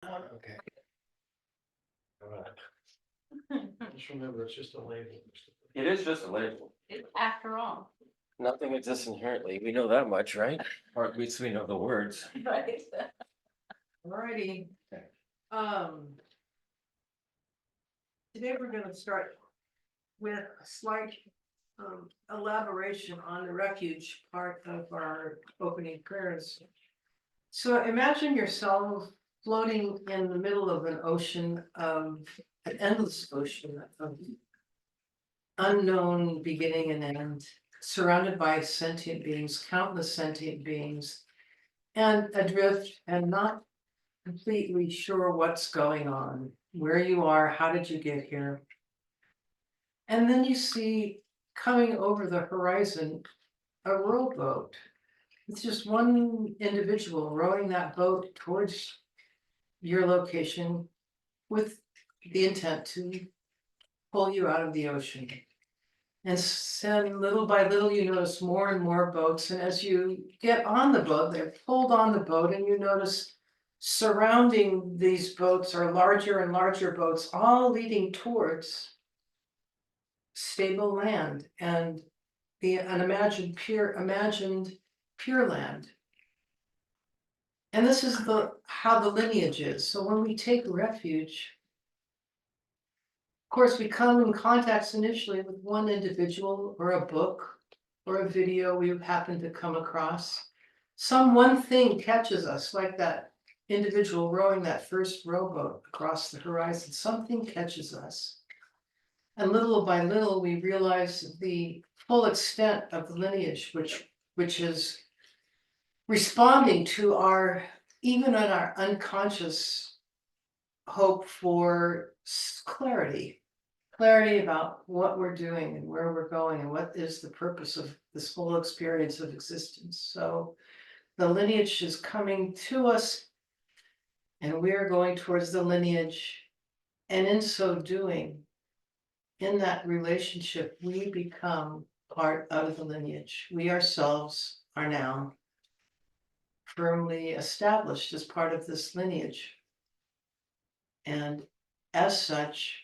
Okay. All right. Just remember, it's just a label. It is just a label. After all. Nothing exists inherently. We know that much, right? Or at least we know the words. Right. Alrighty. Okay. Today we're gonna start with a slight elaboration on the refuge part of our opening prayers. So imagine yourself floating in the middle of an ocean of an endless ocean of unknown beginning and end, surrounded by sentient beings, countless sentient beings, and adrift and not completely sure what's going on, where you are, how did you get here? And then you see coming over the horizon a rowboat. It's just one individual rowing that boat towards your location with the intent to pull you out of the ocean. And then little by little, you notice more and more boats. And as you get on the boat, they're pulled on the boat, and you notice surrounding these boats are larger and larger boats, all leading towards stable land and the unimagined imagined pure land. And this is how the lineage is. So when we take refuge, of course, we come in contact initially with one individual or a book or a video we happen to come across. Some one thing catches us, like that individual rowing that first rowboat across the horizon. Something catches us. And little by little, we realize the full extent of the lineage, which is responding to our, even in our unconscious hope for clarity about what we're doing and where we're going and what is the purpose of this whole experience of existence. So the lineage is coming to us, and we're going towards the lineage. And in so doing, in that relationship, we become part of the lineage. We ourselves are now firmly established as part of this lineage. And as such,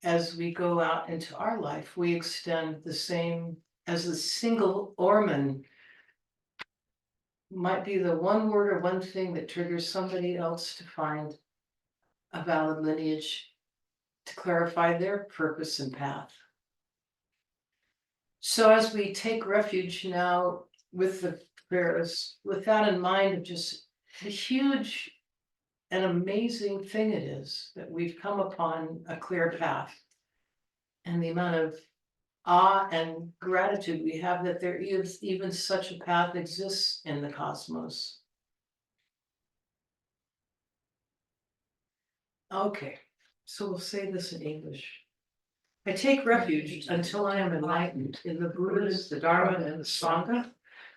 as we go out into our life, we extend the same as the single Orman might be the one word or one thing that triggers somebody else to find a valid lineage to clarify their purpose and path. So as we take refuge now with the prayers, with that in mind, of just the huge and amazing thing it is that we've come upon a clear path, and the amount of awe and gratitude we have that there is even such a path exists in the cosmos. Okay, so we'll say this in English. I take refuge until I am enlightened in the Buddhas, the Dharma, and the Sangha,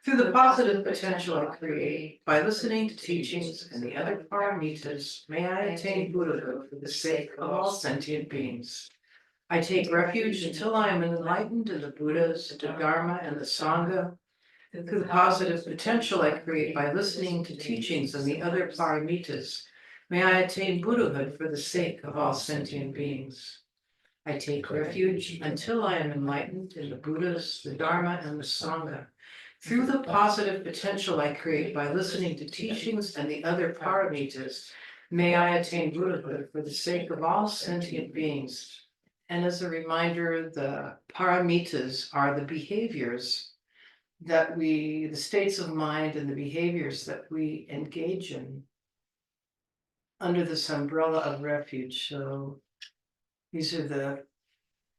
through the positive potential I create by listening to teachings and the other paramitas. May I attain Buddhahood for the sake of all sentient beings. I take refuge until I am enlightened in the Buddhas, the Dharma, and the Sangha, through the positive potential I create by listening to teachings and the other paramitas. May I attain Buddhahood for the sake of all sentient beings. I take refuge until I am enlightened in the Buddhas, the Dharma, and the Sangha, through the positive potential I create by listening to teachings and the other paramitas. May I attain Buddhahood for the sake of all sentient beings. And as a reminder, the paramitas are the behaviors that the states of mind and the behaviors that we engage in under this umbrella of refuge. So these are the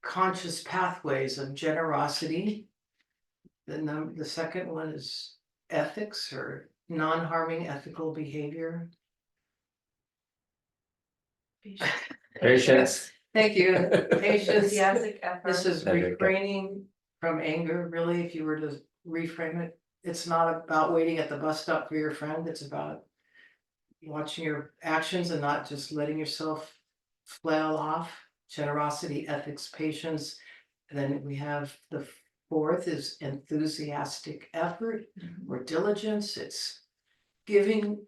conscious pathways of generosity. The second one is ethics, or non-harming ethical behavior. Patience. Thank you. Patience. Enthusiastic effort. This is There you go. refraining from anger, really, if you were to reframe it. It's not about waiting at the bus stop for your friend. It's about watching your actions and not just letting yourself flail off. Generosity, ethics, patience. And then we have the fourth is enthusiastic effort or diligence. It's giving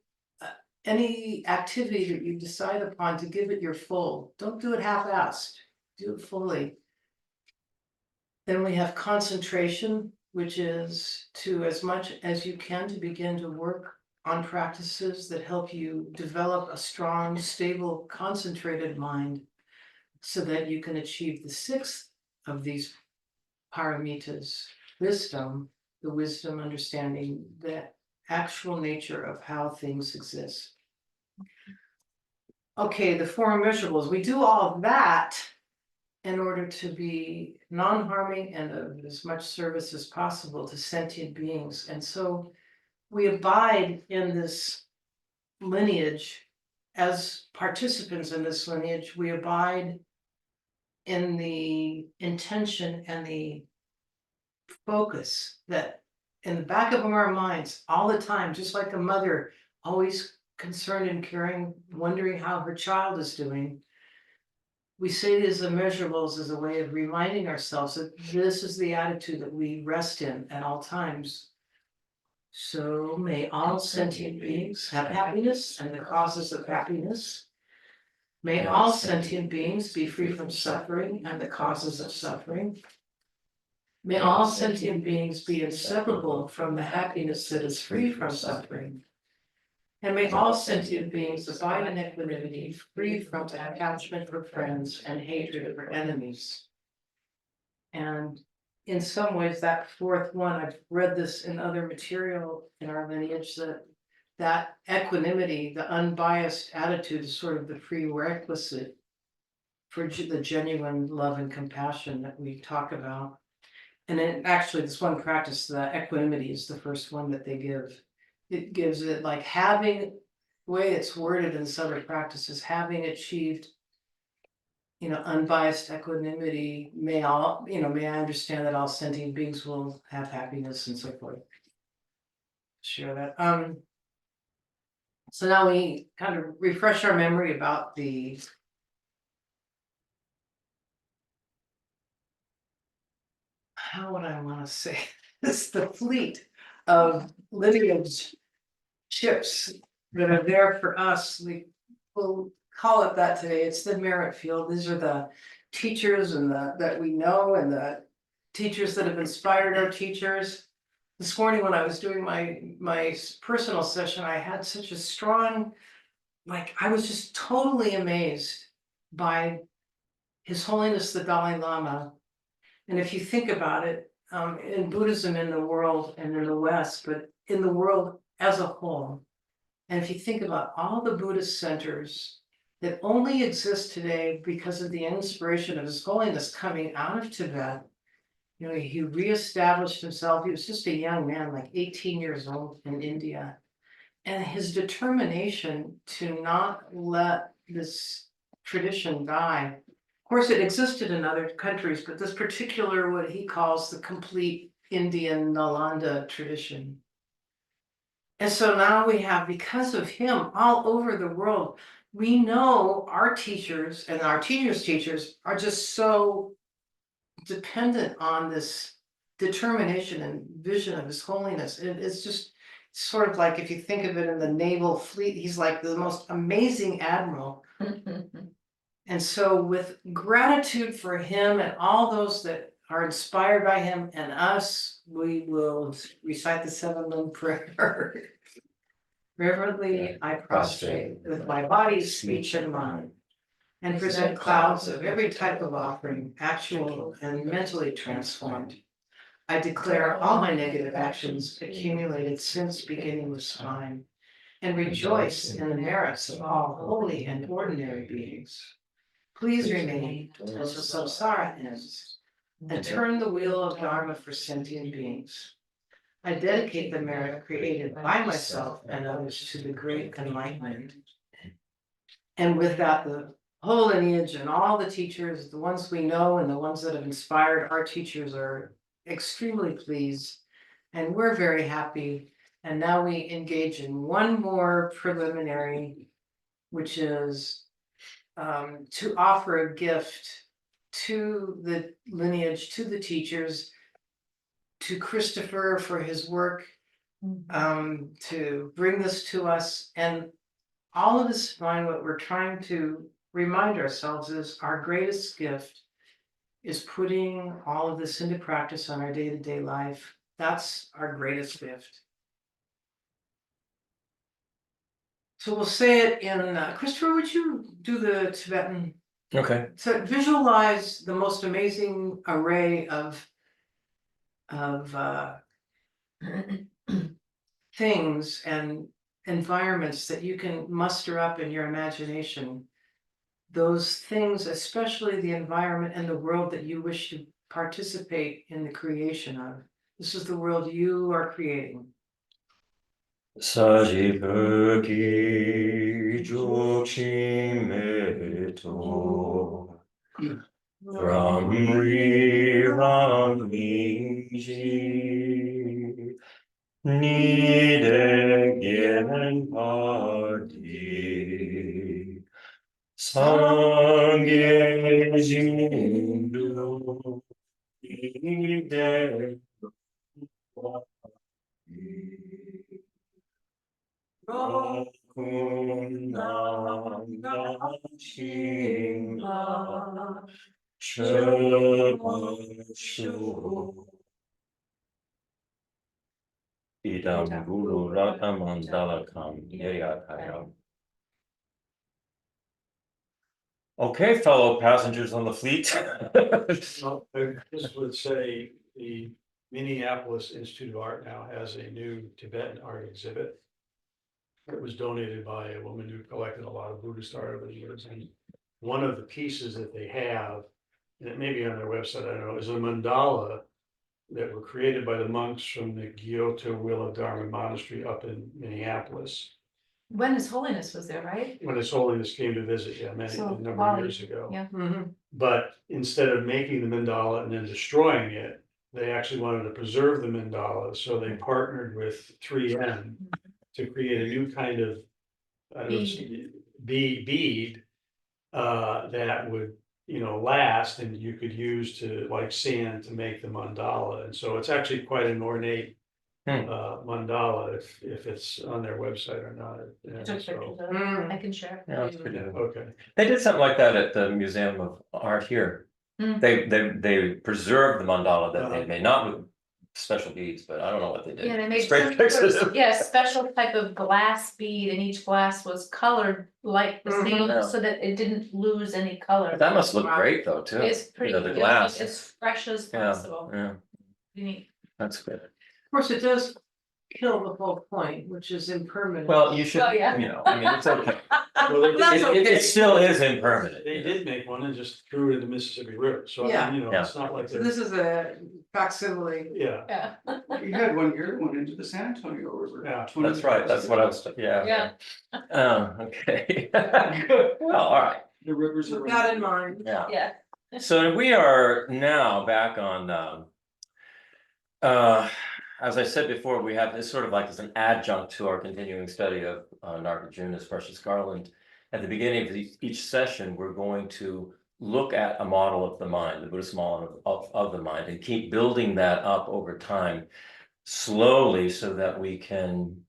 any activity that you decide upon, to give it your full. Don't do it half-assed, do it fully. Then we have concentration, which is to, as much as you can, to begin to work on practices that help you develop a strong, stable, concentrated mind, so that you can achieve the sixth of these paramitas, wisdom, the wisdom understanding the actual nature of how things exist. Okay, the four immeasurables, we do all of that in order to be non-harming and of as much service as possible to sentient beings. And so we abide in this lineage as participants in this lineage. We abide in the intention and the focus that in the back of our minds all the time, just like a mother always concerned and caring, wondering how her child is doing. We say these immeasurables as a way of reminding ourselves that this is the attitude that we rest in at all times. So may all sentient beings have happiness and the causes of happiness. May all sentient beings be free from suffering and the causes of suffering. May all sentient beings be inseparable from the happiness that is free from suffering. And may all sentient beings abide in equanimity, free from attachment for friends and hatred for enemies. And in some ways, that fourth one, I've read this in other material in our lineage, that equanimity, the unbiased attitude, is sort of the prerequisite for the genuine love and compassion that we talk about. And then actually, this one practice, the equanimity, is the first one that they give. It gives it like having, the way it's worded in some other practices, having achieved, unbiased equanimity, may I understand that all sentient beings will have happiness and so forth. Share that. So now we kind of refresh our memory about how would I want to say this, the fleet of lineage ships that are there for us. We'll call it that today. It's the merit field. These are the teachers and that we know, and the teachers that have inspired our teachers. This morning when I was doing my personal session, I had such a strong, I was just totally amazed by His Holiness the Dalai Lama. And if you think about it, in Buddhism in the world and in the West, but in the world as a whole, and if you think about all the Buddhist centers that only exist today because of the inspiration of His Holiness coming out of Tibet, he reestablished himself. He was just a young man, like 18 years old, in India. And his determination to not let this tradition die. Of course, it existed in other countries, but this particular, what he calls the complete Indian Nalanda tradition. And so now we have, because of him, all over the world, we know our teachers and our teachers' teachers are just so dependent on this determination and vision of His Holiness. It's just sort of like, if you think of it in the naval fleet, he's like the most amazing admiral. And so with gratitude for him and all those that are inspired by him and us, we will recite the 7-limb prayer. Reverently, I prostrate with my body, speech, and mind, and present clouds of every type of offering, actual and mentally transformed. I declare all my negative actions accumulated since beginning with time, and rejoice in the merits of all holy and ordinary beings. Please remain until samsara ends, and turn the wheel of Dharma for sentient beings. I dedicate the merit created by myself and others to the great enlightenment. And with that, the whole lineage and all the teachers, the ones we know and the ones that have inspired our teachers, are extremely pleased, and we're very happy. And now we engage in one more preliminary, which is to offer a gift to the lineage, to the teachers, to Christopher for his work, to bring this to us. And all of this fine, what we're trying to remind ourselves is our greatest gift is putting all of this into practice on our day-to-day life. That's our greatest gift. So we'll say it in, Christopher, would you do the Tibetan? Okay. So visualize the most amazing array of things and environments that you can muster up in your imagination. Those things, especially the environment and the world that you wish to participate in the creation of. This is the world you are creating. Sajipurki Jokchimeto Ramri Ramiji Nide Gyen Party Sangye Jindu Nide Idam Guru Rata Mandalakam Yayakayam. Okay, fellow passengers on the fleet. Well, I just would say the Minneapolis Institute of Art now has a new Tibetan art exhibit. It was donated by a woman who collected a lot of Buddhist art over the years, and one of the pieces that they have, and it may be on their website, I don't know, is a mandala that were created by the monks from the Gyota Willow Dharma Monastery up in Minneapolis. When His Holiness was there, right? When His Holiness came to visit, a So, number of Bali, years ago. yeah. But instead of making the mandala and then destroying it, they actually wanted to preserve the mandala, so they partnered with 3M to create a new kind of, I don't know, bead that would, last, and you could use to, like sand, to make the mandala. And so it's actually quite an ornate mandala, if it's on their website or not. I And took so- pictures of it. I can share. Yeah, that's pretty good. Okay, They did something like that at the Museum of Art here. Hmm. They preserved the mandala that they made, not with special beads, but I don't know what they did. Yeah, they made Straight some pictures. sort of, yeah, special type of glass bead, and each glass was colored like the same, Yeah. so that it didn't lose any color. That must look great though, too. It's pretty, The it glass. looks as fresh as Yeah, possible. yeah, Unique. that's good. Of course, it does kill the whole point, which is impermanent. Well, you should, Oh, yeah. I mean, it's okay. well, they That's did, It still is impermanent. they did make one and just threw it in the Mississippi River, so I Yeah. mean, it's not like So they're, this is a facsimile. yeah. Yeah. You had one here, one into the San Antonio River. Yeah. That's right, that's what I was, yeah. Yeah. Okay. Good. Well, all right, The rivers are. With that in mind. yeah. Yeah. So we are now back on, as I said before, we have this sort of like as an adjunct to our continuing study of Nagarjuna's Precious Garland. At the beginning of each session, we're going to look at a model of the mind, the Buddhist model of the mind, and keep building that up over time slowly so that we can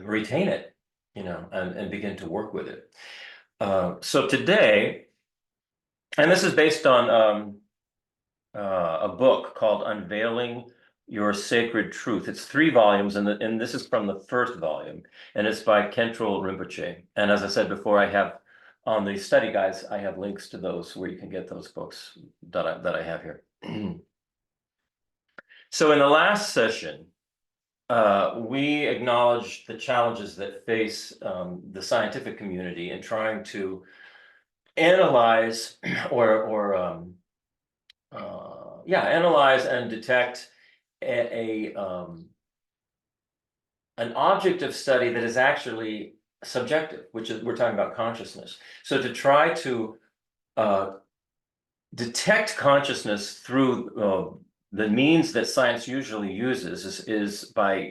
retain it, and begin to work with it. So today, and this is based on a book called Unveiling Your Sacred Truth. It's 3 volumes, and this is from the first volume, and it's by Khentrul Rinpoche. And as I said before, I have on the study guides, I have links to those where you can get those books that I have here. So in the last session, we acknowledged the challenges that face the scientific community in trying to analyze analyze and detect an object of study that is actually subjective, which is, we're talking about consciousness. So to try to detect consciousness through the means that science usually uses is by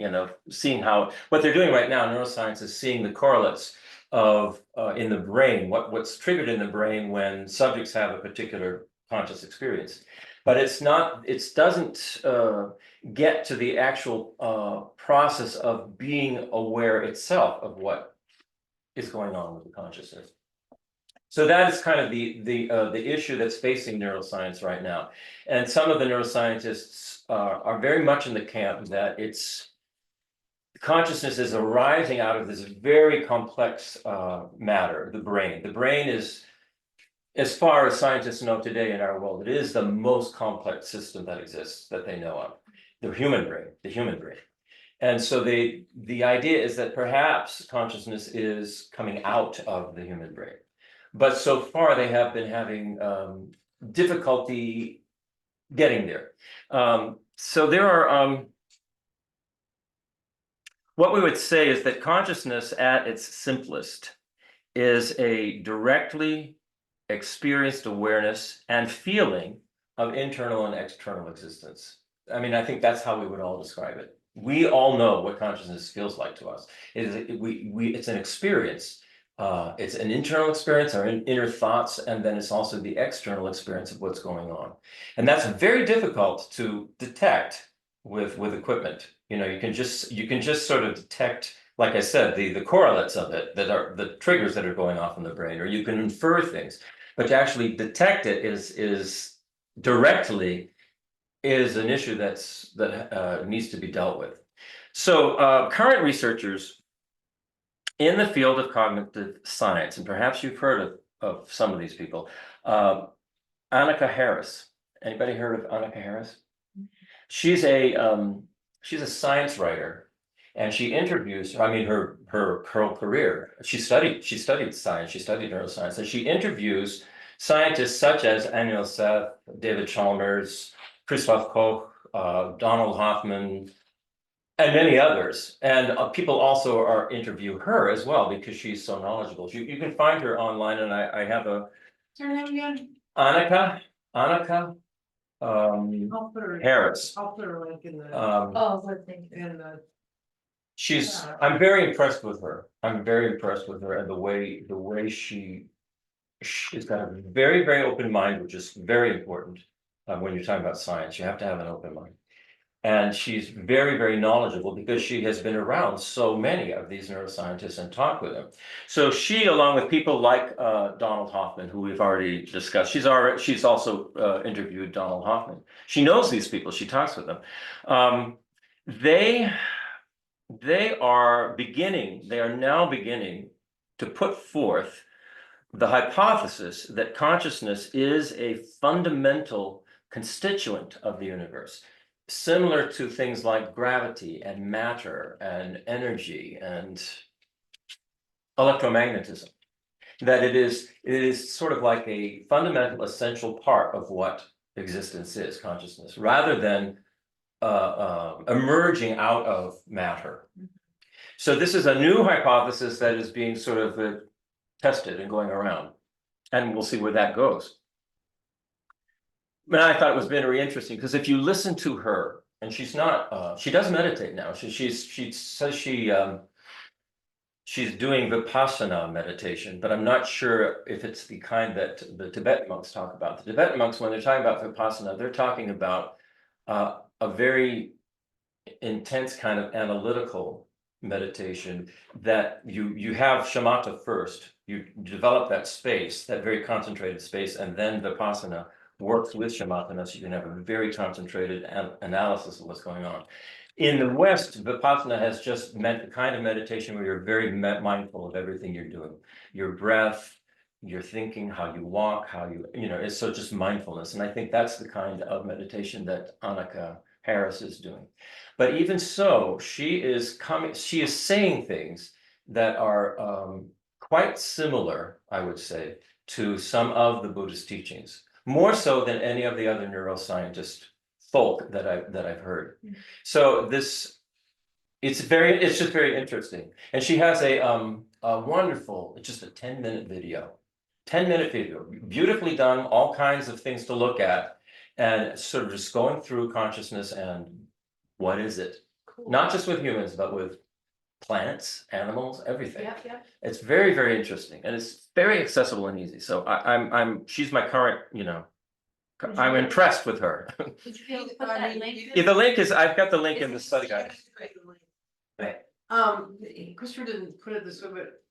seeing how, what they're doing right now, neuroscience is seeing the correlates of in the brain, what's triggered in the brain when subjects have a particular conscious experience. But it doesn't get to the actual process of being aware itself of what is going on with the consciousness. So that is kind of the issue that's facing neuroscience right now. And some of the neuroscientists are very much in the camp that consciousness is arising out of this very complex matter, the brain. The brain is, as far as scientists know today in our world, it is the most complex system that exists that they know of. The human brain. And so the idea is that perhaps consciousness is coming out of the human brain. But so far they have been having difficulty getting there. So there are, what we would say is that consciousness at its simplest is a directly experienced awareness and feeling of internal and external existence. I mean, I think that's how we would all describe it. We all know what consciousness feels like to us. It's an experience. It's an internal experience, our inner thoughts, and then it's also the external experience of what's going on. And that's very difficult to detect with equipment. You know, you can just sort of detect, like I said, the correlates of it, that are the triggers that are going off in the brain, or you can infer things, but to actually detect it is directly is an issue that needs to be dealt with. So current researchers in the field of cognitive science, and perhaps you've heard of some of these people, Annika Harris. Anybody heard of Annika Harris? She's a science writer, and she interviews. I mean, her career. She studied science. She studied neuroscience, and she interviews scientists such as Anil Seth, David Chalmers, Christoph Koch, Donald Hoffman, and many others. And people also interview her as well because she's so knowledgeable. You can find her online, and I have a What's her name again? Annika I'll put her, Harris. I'll put her link in the, Oh, good, thank you. in the. I'm very impressed with her. I'm very impressed with her and the way she's got a very, very open mind, which is very important when you're talking about science. You have to have an open mind. And she's very, very knowledgeable because she has been around so many of these neuroscientists and talked with them. So she, along with people like Donald Hoffman, who we've already discussed, she's also interviewed Donald Hoffman. She knows these people. She talks with them. They are now beginning to put forth the hypothesis that consciousness is a fundamental constituent of the universe, similar to things like gravity and matter and energy and electromagnetism. That it is sort of like a fundamental, essential part of what existence is, consciousness, rather than emerging out of matter. So this is a new hypothesis that is being sort of tested and going around, and we'll see where that goes. But I thought it was very interesting because if you listen to her, and she's not, she does meditate now. She says she's doing Vipassana meditation, but I'm not sure if it's the kind that the Tibetan monks talk about. The Tibetan monks, when they're talking about Vipassana, they're talking about a very intense kind of analytical meditation that you have shamatha first. You develop that space, that very concentrated space, and then Vipassana works with shamatha, so you can have a very concentrated analysis of what's going on. In the West, Vipassana has just meant the kind of meditation where you're very mindful of everything you're doing, your breath, your thinking, how you walk, it's so just mindfulness. And I think that's the kind of meditation that Annika Harris is doing. But even so, she is saying things that are quite similar, I would say, to some of the Buddhist teachings, more so than any of the other neuroscientist folk that I've heard. So it's just very interesting. And she has a wonderful, just a 10-minute video. 10-minute video, beautifully done, all kinds of things to look at, and sort of just going through consciousness and what is it? Cool. Not just with humans, but with plants, animals, everything. Yeah. It's very, very interesting, and it's very accessible and easy. So she's my current, I'm impressed with her. Did you be able to put that link? Yeah, the link is, I've got the link in the study guide. Christopher didn't put it this way, but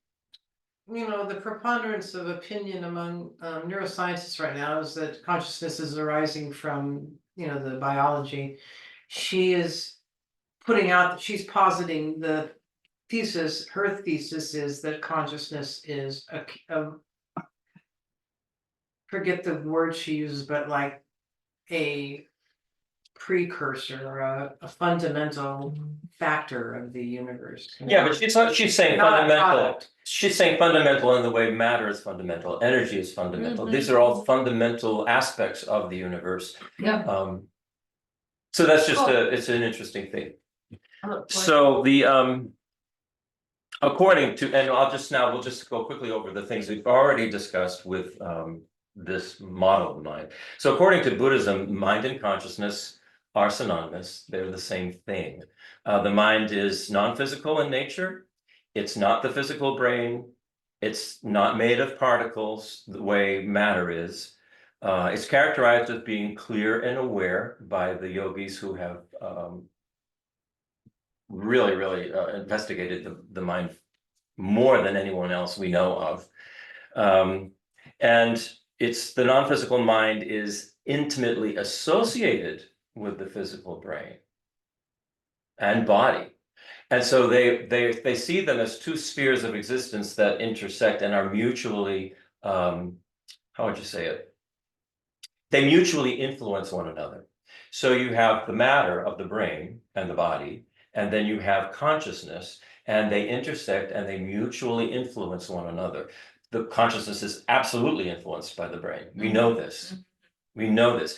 you know, the preponderance of opinion among neuroscientists right now is that consciousness is arising from, you know, the biology. She is putting out that she's positing the thesis, her thesis is that consciousness is a forget the word she uses, but like a precursor or a fundamental factor of the universe. Yeah, but she's saying Not a fundamental, product. she's saying fundamental in the way matter is fundamental, energy is fundamental. These are all fundamental aspects of the universe. Yeah. So that's just Cool. it's an interesting thing. So the according to, and we'll just go quickly over the things we've already discussed with this model of mind. So according to Buddhism, mind and consciousness are synonymous. They're the same thing. The mind is non-physical in nature. It's not the physical brain. It's not made of particles the way matter is. It's characterized as being clear and aware by the yogis who have really investigated the mind more than anyone else we know of. And it's the non-physical mind is intimately associated with the physical brain and body. And so they see them as two spheres of existence that intersect and are mutually, how would you say it? They mutually influence one another. So you have the matter of the brain and the body, and then you have consciousness, and they intersect and they mutually influence one another. The consciousness is absolutely influenced by the brain. We know this. We know this.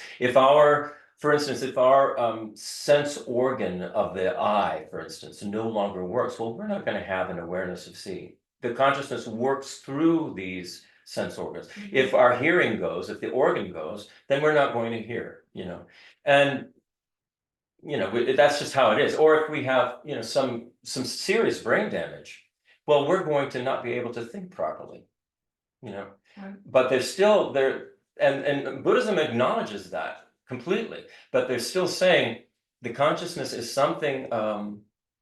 For instance, if our sense organ of the eye, for instance, no longer works, well, we're not going to have an awareness of seeing. The consciousness works through these sense organs. If our hearing goes, if the organ goes, then we're not going to hear, you know. And you know, that's just how it is. Or if we have, you know, some serious brain damage, well, we're going to not be able to think properly, you know. Right. But there's still there, and Buddhism acknowledges that completely, but they're still saying the consciousness is something,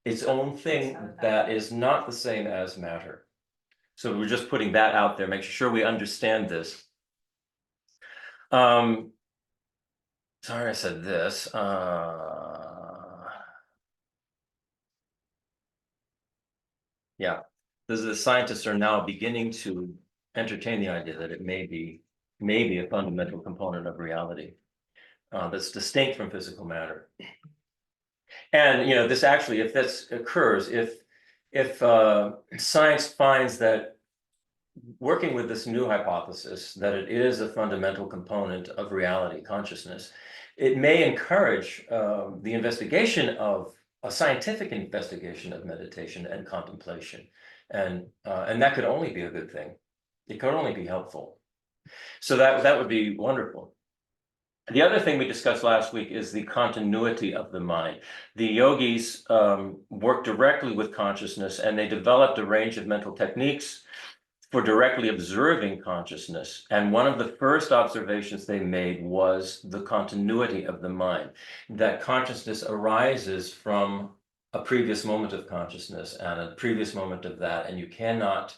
its own thing that is not the same as matter. So we're just putting that out there, make sure we understand this. Sorry, I said this. Yeah, the scientists are now beginning to entertain the idea that it may be a fundamental component of reality that's distinct from physical matter. And you know, this actually, if this occurs, if science finds that working with this new hypothesis that it is a fundamental component of reality, consciousness, it may encourage the investigation of a scientific investigation of meditation and contemplation, and that could only be a good thing. It could only be helpful. So that would be wonderful. The other thing we discussed last week is the continuity of the mind. The yogis work directly with consciousness, and they developed a range of mental techniques for directly observing consciousness. And one of the first observations they made was the continuity of the mind, that consciousness arises from a previous moment of consciousness and a previous moment of that, and you cannot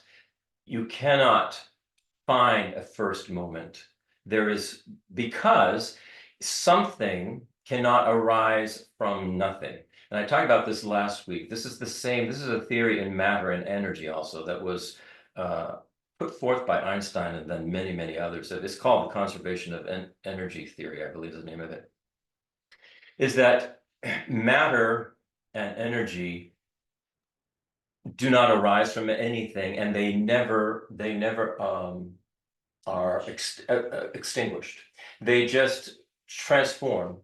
find a first moment. Because something cannot arise from nothing. And I talked about this last week. This is a theory in matter and energy also that was put forth by Einstein and then many others. It's called the conservation of energy theory, I believe is the name of it. Is that matter and energy do not arise from anything, and they never are extinguished. They just transform,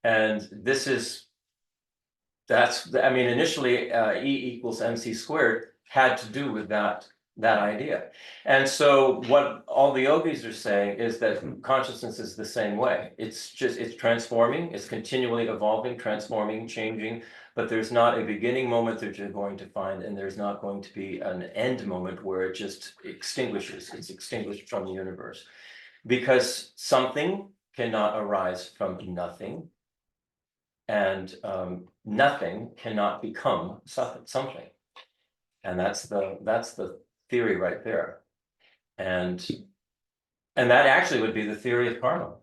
and I mean, initially E equals mc squared had to do with that idea. And so what all the yogis are saying is that consciousness is the same way. It's transforming, it's continually evolving, transforming, changing, but there's not a beginning moment that you're going to find, and there's not going to be an end moment where it just extinguishes. It's extinguished from the universe. Because something cannot arise from nothing, and nothing cannot become something. And that's the theory right there. And that actually would be the theory of karma.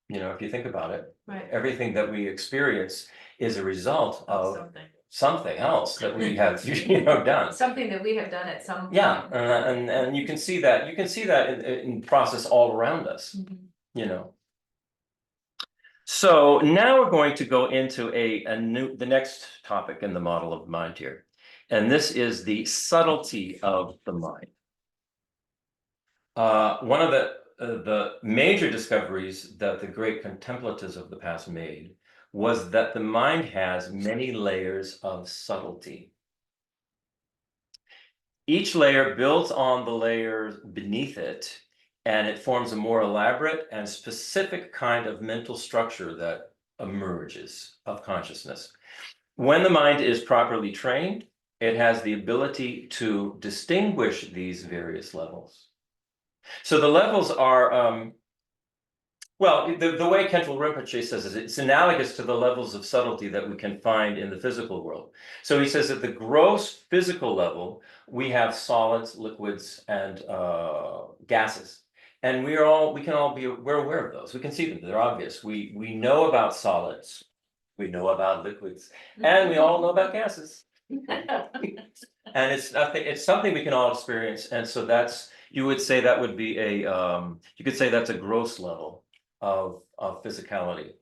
You know, if you think about it, Right. everything that we experience is a result of Something. something else that we have, done. Something that we have done at some point. Yeah, and you can see that, in process all around us, Mhm. you know. So now we're going to go into the next topic in the model of mind here. And this is the subtlety of the mind. One of the major discoveries that the great contemplatives of the past made was that the mind has many layers of subtlety. Each layer builds on the layers beneath it, and it forms a more elaborate and specific kind of mental structure that emerges of consciousness. When the mind is properly trained, it has the ability to distinguish these various levels. So the levels are, well, the way Khenpo Rinpoche says is it's analogous to the levels of subtlety that we can find in the physical world. So he says at the gross physical level, we have solids, liquids, and gases. And we're aware of those. We can see them, they're obvious. We know about solids, we know about liquids, and we all know about gases. And it's something we can all experience. And so you would say that would be you could say that's a gross level of physicality.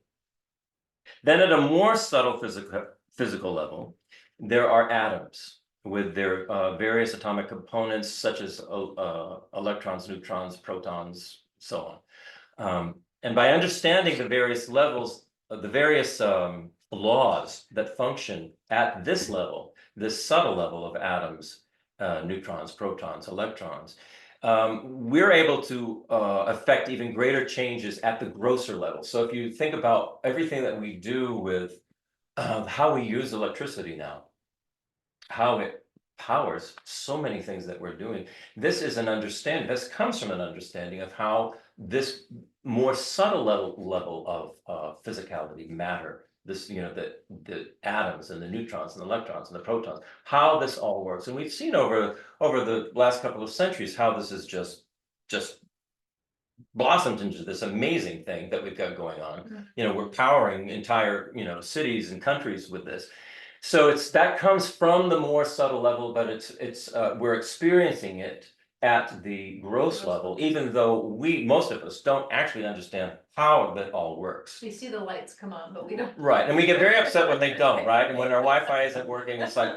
Then at a more subtle physical level, there are atoms with their various atomic components, such as electrons, neutrons, protons, so on. And by understanding the various levels, the various laws that function at this level, this subtle level of atoms, neutrons, protons, electrons, we're able to affect even greater changes at the grosser level. So if you think about everything that we do with how we use electricity now, how it powers so many things that we're doing, this comes from an understanding of how this more subtle level of physicality, matter, this, the atoms and the neutrons and the electrons and the protons, how this all works. And we've seen over the last couple of centuries how this is just blossomed into this amazing thing that we've got going on. We're powering entire, cities and countries with this. So that comes from the more subtle level, but we're experiencing it at the gross level, even though most of us don't actually understand how that all works. We see the lights come on, but we don't. Right, and we get very upset when they don't, right? And when our Wi-Fi isn't working, it's like,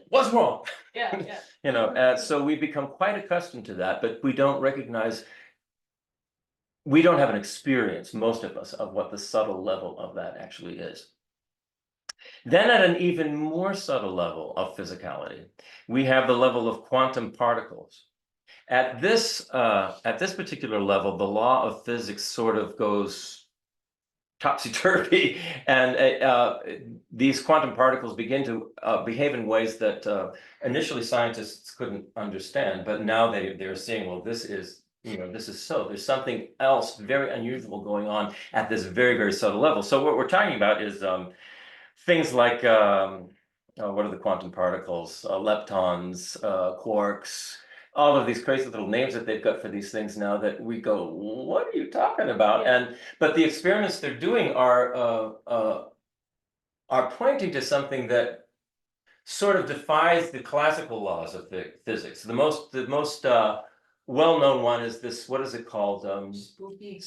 what's wrong? Yeah. And so we become quite accustomed to that, but we don't have an experience, most of us, of what the subtle level of that actually is. Then at an even more subtle level of physicality, we have the level of quantum particles. At this particular level, the law of physics sort of goes topsy-turvy, and these quantum particles begin to behave in ways that initially scientists couldn't understand, but now they're seeing, well, this is so. There's something else very unusual going on at this very, very subtle level. So what we're talking about is things like, what are the quantum particles? Leptons, quarks, all of these crazy little names that they've got for these things now that we go, what are you talking about? Yeah. But the experiments they're doing are pointing to something that sort of defies the classical laws of physics. The most well-known one is this, what is it called? Spooky.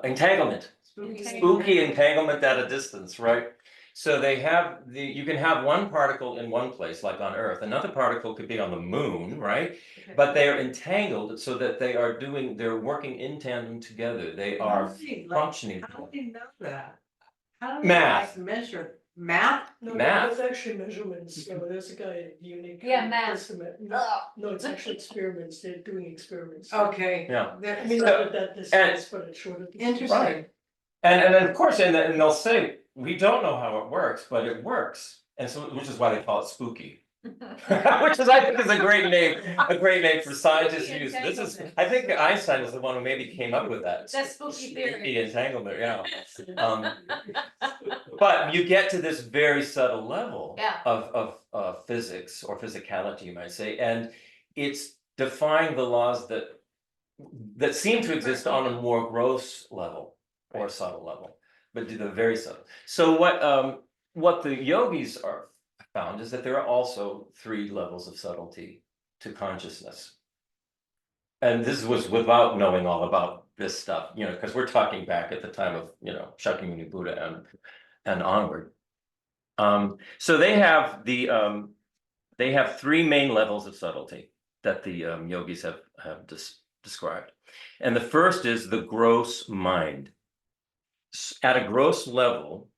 Entanglement. Spooky. Spooky entanglement at a distance, right? So you can have one particle in one place, like on Earth. Another particle could be on the moon, right? But they are entangled so that they're working in tandem together. They are functioning. How do you know that? How do Math. measure math? No, Math. that's actually measurements. So there's a guy at Unique. Yeah, math. estimate. No, it's actually experiments. They're doing experiments. Okay. Yeah. I mean, not at that distance, but at shorter distance. Interesting. Right. And of course, and they'll say, we don't know how it works, but it works. And so, which is why they call it spooky. Which is, I think, is a great name for scientists to use. This is, I think Einstein is the one who maybe came up with that. That's spooky theory. Entanglement, yeah. But you get to this very subtle level Yeah. of physics or physicality, you might say, and it's defying the laws that seem to exist on a more gross level or subtle level, but they're very subtle. So what the yogis are found is that there are also 3 levels of subtlety to consciousness. And this was without knowing all about this stuff, because we're talking back at the time of, Shakyamuni Buddha and onward. So they have they have 3 main levels of subtlety that the yogis have described. And the first is the gross mind. At a gross level,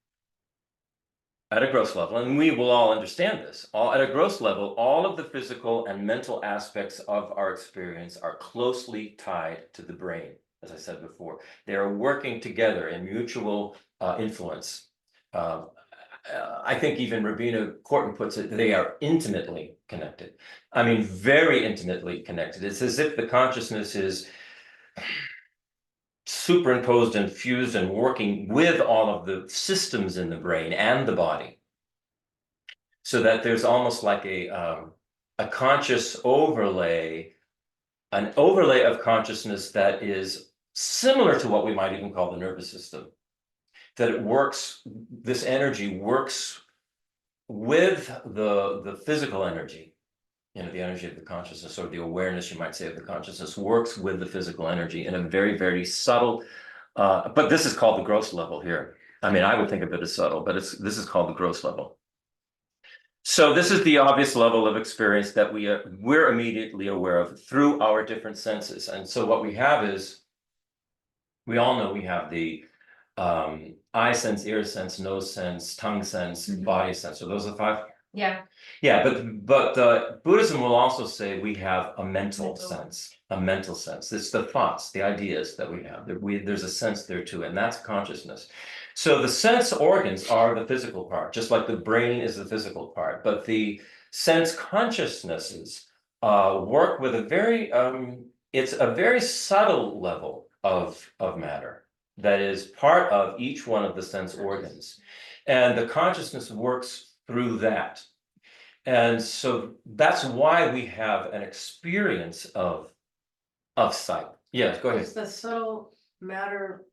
and we will all understand this, at a gross level, all of the physical and mental aspects of our experience are closely tied to the brain, as I said before. They are working together in mutual influence. I think even Rabina Corton puts it, they are intimately connected. I mean, very intimately connected. It's as if the consciousness is superimposed and fused and working with all of the systems in the brain and the body, so that there's almost like a conscious overlay, an overlay of consciousness that is similar to what we might even call the nervous system. That it works, this energy works with the physical energy, the energy of the consciousness, or the awareness, you might say, of the consciousness, works with the physical energy in a very, very subtle, but this is called the gross level here. I mean, I would think of it as subtle, but this is called the gross level. So this is the obvious level of experience that we're immediately aware of through our different senses. And so what we have is, we all know we have the eye sense, ear sense, nose sense, tongue sense, body sense. So those are 5. Yeah. Yeah, but Buddhism will also say we have a mental sense. It's the thoughts, the ideas that we have. There's a sense there too, and that's consciousness. So the sense organs are the physical part, just like the brain is the physical part. But the sense consciousnesses work with it's a very subtle level of matter that is part of each one of the sense organs. And the consciousness works through that. And so that's why we have an experience of sight. Yes, go ahead. Is the subtle matter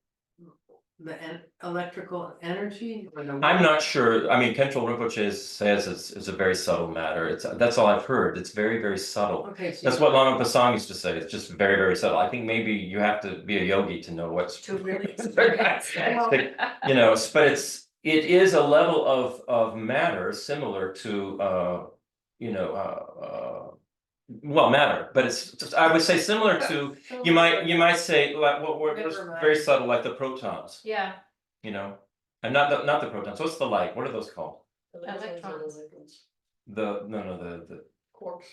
the electrical energy? Or I'm not sure. I mean, Khenpo Rinpoche says it's a very subtle matter. That's all I've heard. It's very, very subtle. Okay, so That's what Lama Pasang used to say. It's just very, very subtle. I think maybe you have to be a yogi to know what's To really experience it. but it is a level of matter similar to matter, but it's just, I would say similar to, you might say like what Never was mind. very subtle, like the protons, Yeah. and not the protons. What's the light? What are those called? Electrons. The Quarks.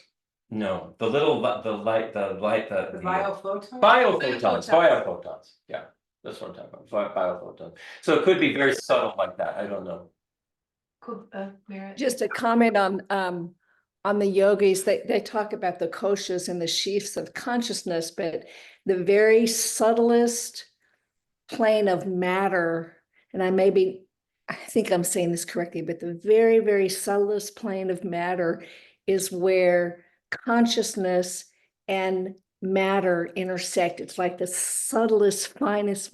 no, the light, the biophotons? biophotons. Yeah, that's what I'm talking about. Biophotons. So it could be very subtle like that. I don't know. Cool. Merit. Just a comment on the yogis, they talk about the koshas and the sheaths of consciousness, but the very subtlest plane of matter, and I think I'm saying this correctly, but the very, very subtlest plane of matter is where consciousness and matter intersect. It's like the subtlest, finest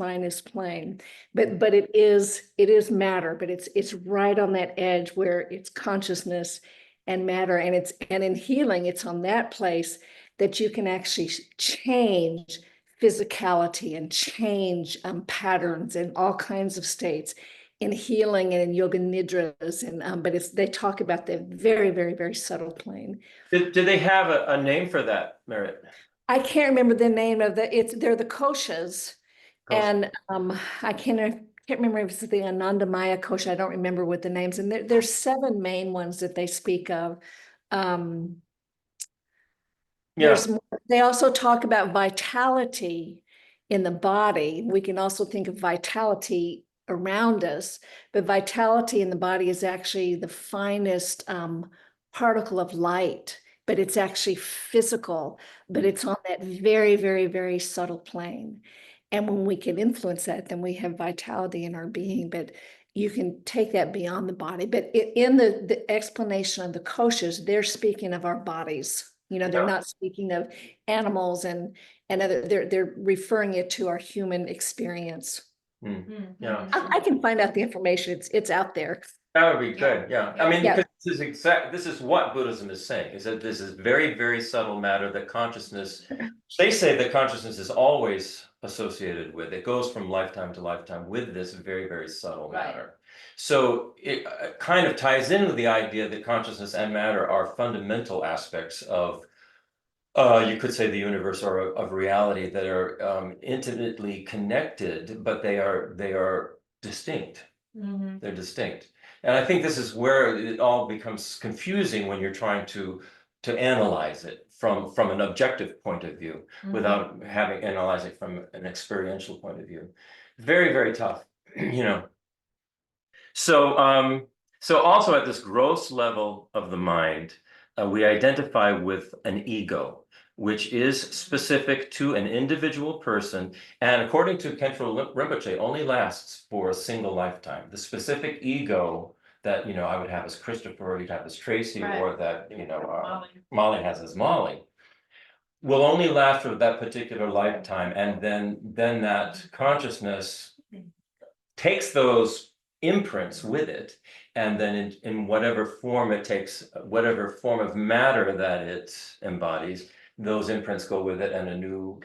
plane. But it is matter, but it's right on that edge where it's consciousness and matter, and in healing, it's on that place that you can actually change physicality and change patterns and all kinds of states in healing and in yoga nidras, and but they talk about the very, very, very subtle plane. Do they have a name for that, Merit? I can't remember the name of they're the koshas, and I can't remember if it's the Anandamaya kosha. I don't remember what the names, and there's 7 main ones that they speak of. There's more. They also talk about vitality in the body. We can also think of vitality around us, but vitality in the body is actually the finest particle of light, but it's actually physical, but it's on that very, very, very subtle plane. And when we can influence that, then we have vitality in our being, but you can take that beyond the body. But in the explanation of the koshas, they're speaking of our bodies. You know, they're Yeah. not speaking of animals and other, they're referring it to our human experience. Yeah. I can find out the information. It's out there. That would be good, yeah. I mean, Yeah. because this is what Buddhism is saying, is that this is very, very subtle matter that consciousness, they say that consciousness is always associated with, it goes from lifetime to lifetime with this very, very subtle Right. matter. So it kind of ties into the idea that consciousness and matter are fundamental aspects of, you could say, the universe or of reality, that are intimately connected, but they are distinct. Mhm. They're distinct. And I think this is where it all becomes confusing when you're trying to analyze it from an objective point of view, without having analyzed it from an experiential point of view. Very, very tough, you know. So so also at this gross level of the mind, we identify with an ego, which is specific to an individual person, and according to Khenpo Rinpoche, only lasts for a single lifetime. The specific ego that, you know, I would have as Christopher, you'd have as Tracy, Right. or that, you know, Molly. Molly has as Molly, will only last for that particular lifetime, and then that consciousness takes those imprints with it, and then in whatever form it takes, whatever form of matter that it embodies, those imprints go with it, and a new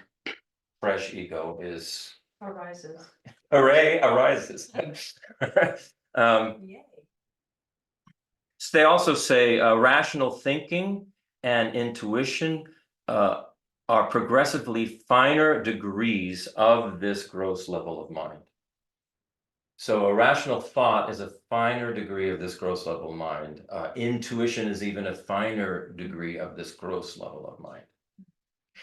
fresh ego is Arises. arises. Yay. So they also say rational thinking and intuition are progressively finer degrees of this gross level of mind. So a rational thought is a finer degree of this gross level of mind. Intuition is even a finer degree of this gross level of mind.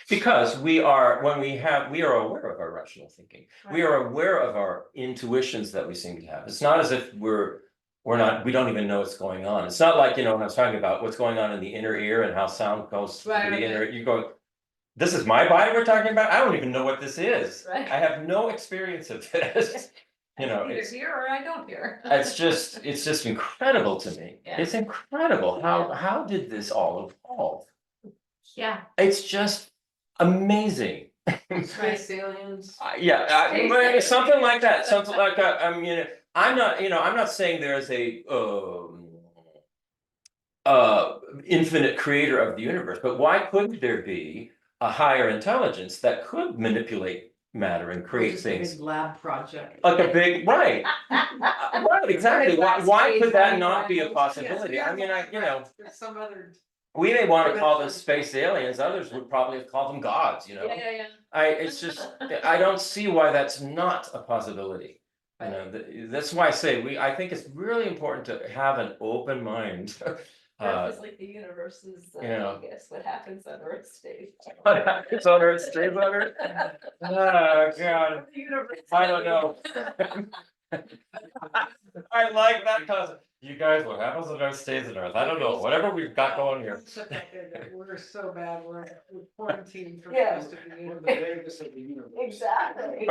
Because we are aware of our rational thinking. We are aware of our intuitions that we seem to have. It's not as if we don't even know what's going on. It's not like, you know, when I was talking about what's going on in the inner ear and how sound goes to the inner, you go, this is my body we're talking about? I don't even know what this is. Right. I have no experience of this. You know, Either here or I don't hear. it's just incredible to me. Yeah. It's incredible how did this all evolve? Yeah. It's just amazing. Space aliens. Yeah, something like that. Something like that. I mean, I'm not saying there's a infinite creator of the universe, but why couldn't there be a higher intelligence that could manipulate matter and create Just things? a big lab project. Like a big, right, right, exactly. Why could that not be a possibility? I mean, There's some other. we may want to call them space aliens, others would probably have called them gods, you know? Yeah. It's just, I don't see why that's not a possibility. You know, that's why I say I think it's really important to have an open mind. Earth is like the universe is, Yeah. I guess, what happens on Earth stays. What happens on Earth stays on Earth? Oh, God. The universe. I don't know. I like that concept. You guys, what happens on Earth stays on Earth. I don't know, whatever we've got going here. We're so bad, we're quarantined from the Yeah. rest of the universe. Exactly.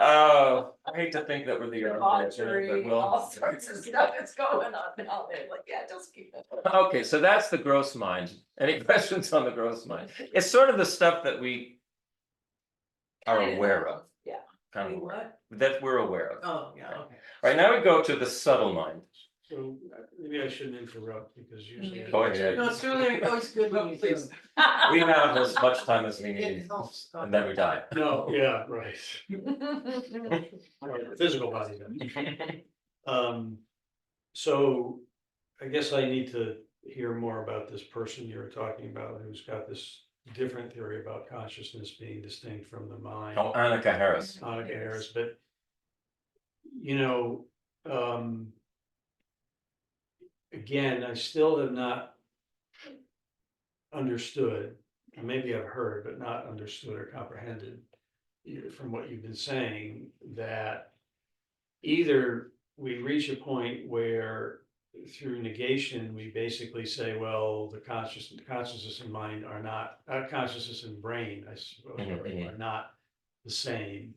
Oh, I hate to think that we're the Debauchery, but all sorts of stuff is going on now. They're like, yeah, just keep it. okay, so that's the gross mind. Any questions on the gross mind? It's sort of the stuff that we are Kind of. aware of. Yeah. Kind of What? that we're aware of. Oh, yeah, okay. Right, now we go to the subtle mind. So maybe I shouldn't interrupt because usually. Go ahead. No, it's really always good when you do. We have as much time as we It need, helps. and then we die. No, yeah, right. Or the physical body then. So I guess I need to hear more about this person you were talking about who's got this different theory about consciousness being distinct from the mind. Oh, Annika Harris. Annika Harris, but you know, again, I still have not understood, and maybe I've heard, but not understood or comprehended from what you've been saying, that either we reach a point where through negation, we basically say, well, the consciousness and mind are not, consciousness and brain, I suppose, Mhm. are not the same.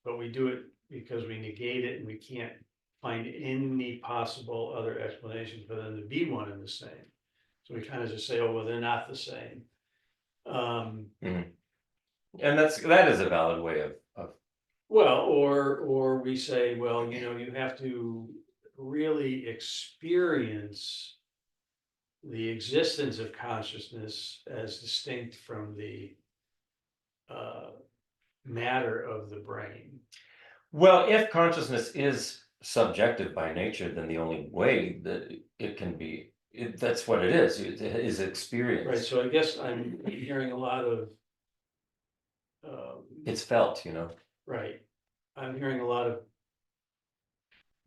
But we do it because we negate it and we can't find any possible other explanations for them to be one and the same. So we kind of just say, oh, well, they're not the same. And that is a valid way of Well, or we say, well, you have to really experience the existence of consciousness as distinct from the matter of the brain. Well, if consciousness is subjective by nature, then the only way that it can be, that's what it is experience. Right, so I guess I'm hearing a lot of, It's felt, right, I'm hearing a lot of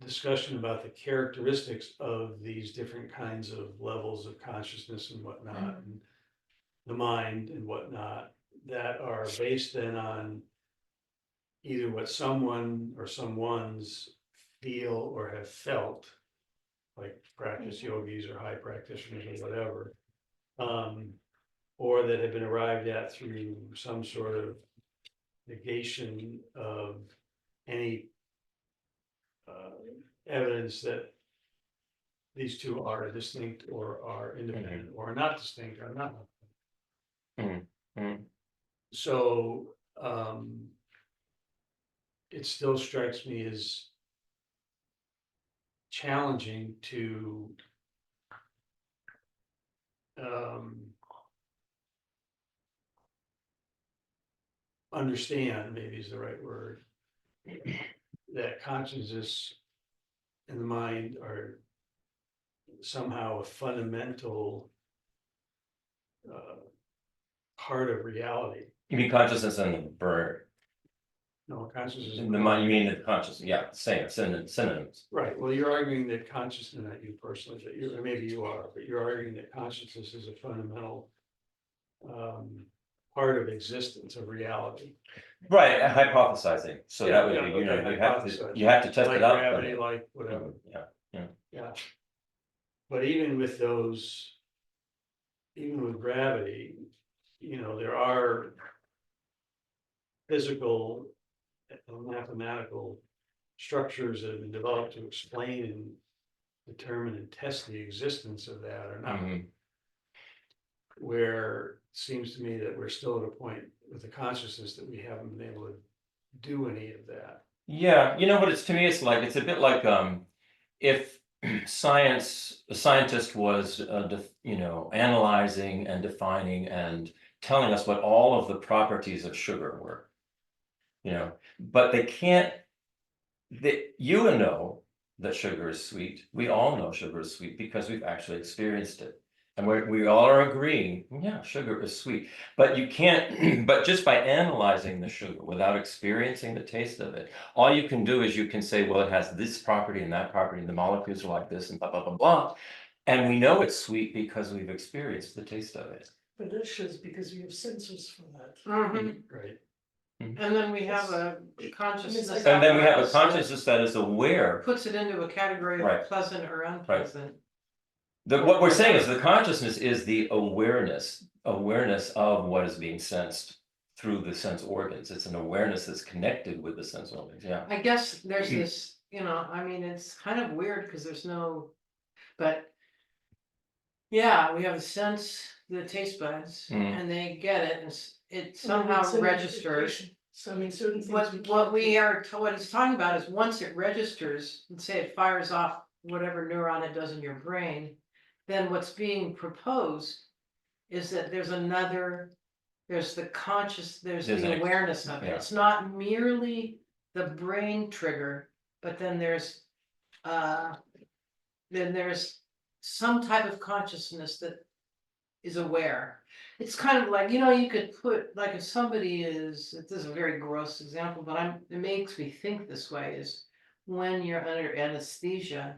discussion about the characteristics of these different kinds of levels of consciousness and whatnot, and the mind and whatnot, that are based then on either what someone or someones feel or have felt, like practice yogis or high practitioners or whatever, or that have been arrived at through some sort of negation of any evidence that these two are distinct or are independent or not distinct or not. So it still strikes me as challenging to understand, maybe is the right word, that consciousness and the mind are somehow a fundamental part of reality. You mean consciousness and the brain? No, consciousness is The mind, you mean the conscious? Yeah, same synonyms. right. Well, you're arguing that consciousness, not you personally, but you, or maybe you are, but you're arguing that consciousness is a fundamental part of existence, of reality. Right, hypothesizing. So Yeah, that would yeah, be, okay, you have to test Like it out. gravity, like whatever. Yeah. But even with those, even with gravity, there are physical and mathematical structures that have been developed to explain and determine and test the existence of that or not. Where it seems to me that we're still at a point with the consciousness that we haven't been able to do any of that. Yeah, what it's to me, it's a bit like if a scientist was analyzing and defining and telling us what all of the properties of sugar were, but they can't. You know that sugar is sweet. We all know sugar is sweet because we've actually experienced it. And we all are agreeing, yeah, sugar is sweet. But you can't, but just by analyzing the sugar without experiencing the taste of it, all you can do is you can say, well, it has this property and that property, and the molecules are like this and blah, blah, blah, blah. And we know it's sweet because we've experienced the taste of it. But that's just because we have sensors for that. Right. And then we have a consciousness. And then we have a apparatus that consciousness that is aware. puts it into a category Right. of pleasant or unpleasant. What we're saying is the consciousness is the awareness of what is being sensed through the sense organs. It's an awareness that's connected with the sense organs. Yeah. I guess there's this, it's kind of weird because there's no, but yeah, we have a sense, the taste buds, and they get it, and it somehow It's an registers. identification. So I mean, certain things. What can't what it's talking about is once it registers, and say it fires off whatever neuron it does in your brain, then what's being proposed is that there's the conscious, there's the awareness of it. yeah. It's not merely the brain trigger, but then there's some type of consciousness that is aware. It's kind of like, you could put, like if somebody this is a very gross example, but it makes me think this way, is when you're under anesthesia,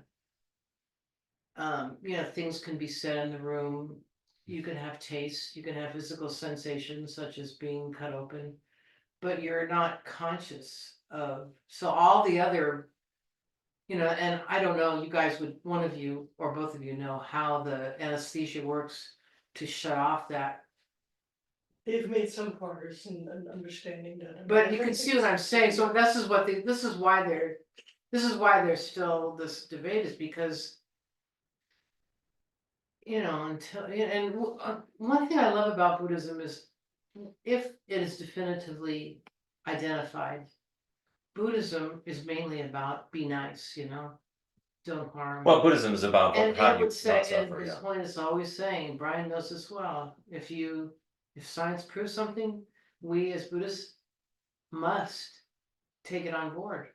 things can be said in the room, you can have taste, you can have physical sensations such as being cut open, but you're not conscious of, so all the other You know, and I don't know, you guys would, one of you or both of you know how the anesthesia works to shut off that. They've made some progress in understanding that. But you can see what I'm saying, so this is what this is why there's still this debate, is because. You know, until, and one thing I love about Buddhism is, if it is definitively identified, Buddhism is mainly about be nice, you know, don't harm. Well, Buddhism is about And how it do you would say, not and suffer, his yeah. point is always saying, Brian knows this well, if science proves something, we as Buddhists must take it on board.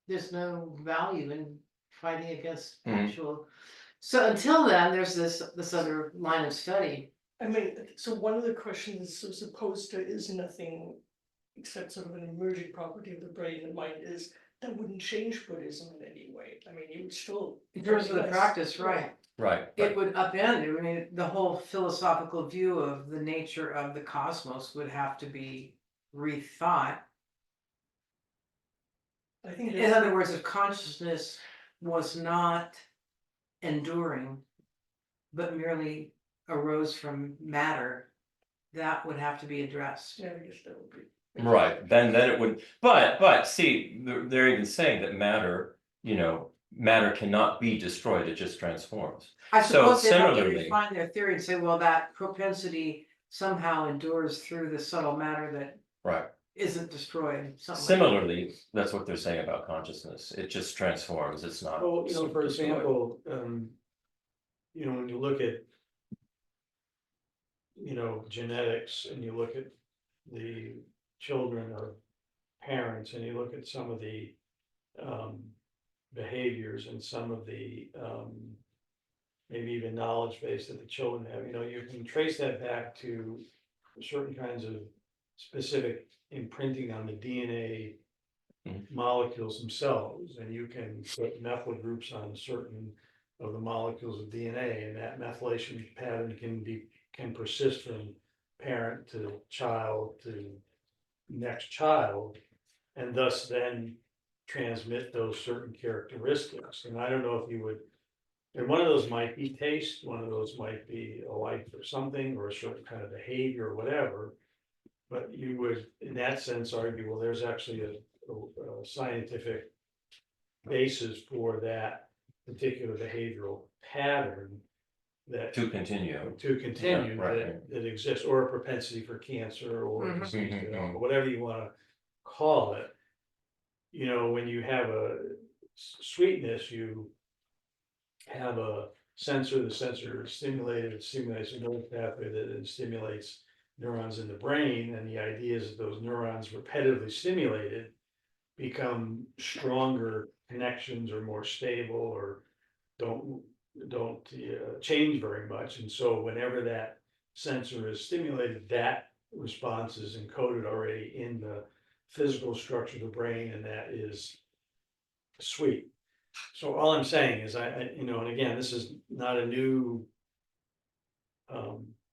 There's no value in fighting against Mhm. actual. So until then, there's this other line of study. I mean, so one of the questions, as opposed to is nothing except sort of an emerging property of the brain and mind, is that wouldn't change Buddhism in any way. I mean, you would still. In terms of the practice, right? Right, It right. would upend, I mean, the whole philosophical view of the nature of the cosmos would have to be rethought. I think In other words, if consciousness was not enduring, but merely arose from matter, that would have to be addressed. Yeah, I guess that would be. Right, then it would, but see, they're even saying that matter, matter cannot be destroyed, it just transforms. I So suppose they'd have to similarly- refine their theory and say, well, that propensity somehow endures through the subtle matter that Right. isn't destroyed, something like that. Similarly, that's what they're saying about consciousness, it just transforms, it's not. Well, for destroyed. example, when you look at, genetics and you look at the children of parents and you look at some of the behaviors and some of the maybe even knowledge base that the children have, you can trace that back to certain kinds of specific imprinting on the DNA molecules themselves, and you can put methyl groups on certain of the molecules of DNA, and that methylation pattern can persist from parent to child to next child, and thus then transmit those certain characteristics. And I don't know if you would, and one of those might be taste, one of those might be a like for something or a certain kind of behavior or whatever. But you would, in that sense, argue, well, there's actually a scientific basis for that particular behavioral pattern that To continue. continue Yeah, right. that exists, or a propensity for cancer or Mhm. disease, Mhm. or whatever you want to call it. When you have a sweetness, you have a sensor, the sensor is stimulated, it stimulates a nerve pathway that then stimulates neurons in the brain, and the idea is that those neurons repetitively stimulated become stronger connections or more stable or don't change very much. And so whenever that sensor is stimulated, that response is encoded already in the physical structure of the brain, and that is sweet. So all I'm saying is and again, this is not a new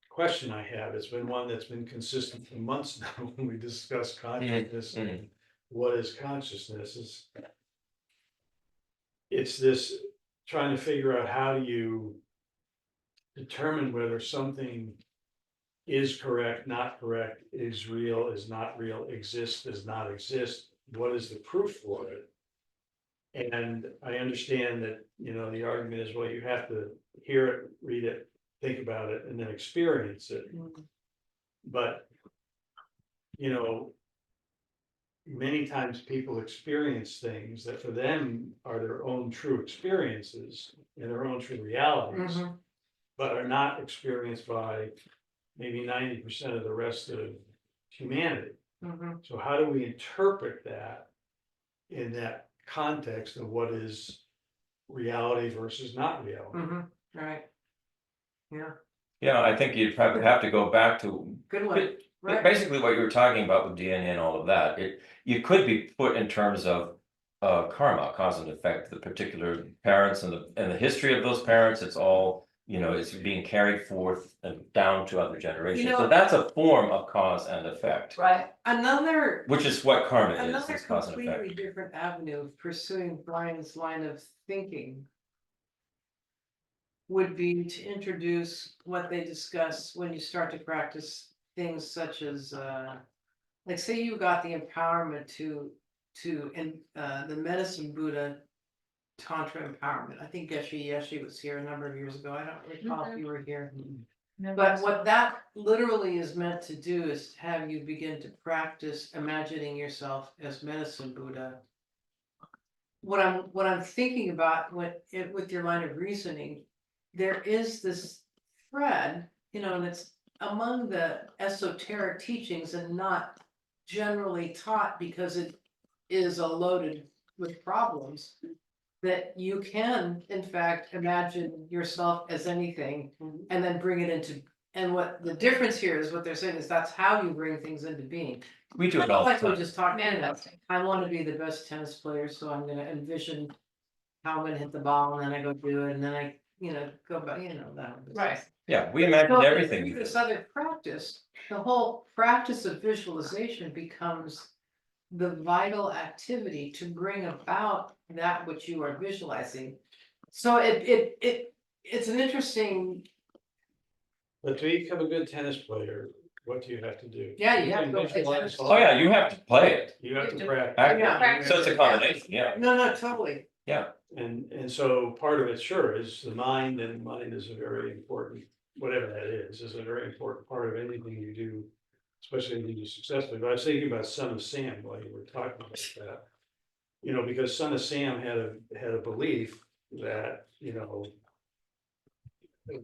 question I have. It's been one that's been consistent for months now when we discuss consciousness and what is consciousness. It's this trying to figure out how you determine whether something is correct, not correct, is real, is not real, exists, does not exist. What is the proof for it? And I understand that, the argument is, well, you have to hear it, read it, think about it, and then experience it. But, many times people experience things that for them are their own true experiences and their own true realities, Mhm. but are not experienced by maybe 90% of the rest of humanity. Mhm. So how do we interpret that in that context of what is reality versus not reality? Mhm. Right. Yeah, Yeah, I think you'd probably have to go back to. good one, right? Basically, what you were talking about with DNA and all of that, you could be put in terms of karma, cause and effect, the particular parents and the history of those parents, it's all you know, is being carried forth and down to other generations. know- So that's a form of cause and effect, Right, Another which is what karma is, Another is cause and completely effect. different avenue of pursuing Brian's line of thinking would be to introduce what they discuss when you start to practice things such as, like say you got the empowerment the medicine Buddha Tantra empowerment. I think Geshe Yeshe was here a number of years ago. I don't recall if you were here. But what that literally is meant to do is have you begin to practice imagining yourself as medicine Buddha. What I'm thinking about with your line of reasoning, there is this thread, you know, and it's among the esoteric teachings and not generally taught because it is loaded with problems. That you can, in fact, imagine yourself as anything and then bring it into, and what the difference here is what they're saying is that's how you bring things into being. We do it all the Like we time. just talked about, manifesting. I want to be the best tennis player, so I'm gonna envision how I'm gonna hit the ball, and then I go do it, and then I, you know, go back, you know, that. Right. Yeah, we imagine So everything. through we this do. other practice, the whole practice of visualization becomes the vital activity to bring about that which you are visualizing. So it's an interesting, But to become a good tennis player, what do you have to do? Yeah, you have to can go play visualize tennis. all Oh, yeah, that. you have to play it. You have to practice. Actually, Yeah. so it's a combination, yeah, no, totally. yeah. And so part of it sure is the mind, and mind is a very important, whatever that is a very important part of anything you do. Especially when you do successfully, but I was thinking about Son of Sam while you were talking about that. You know, because Son of Sam had a belief that, you know.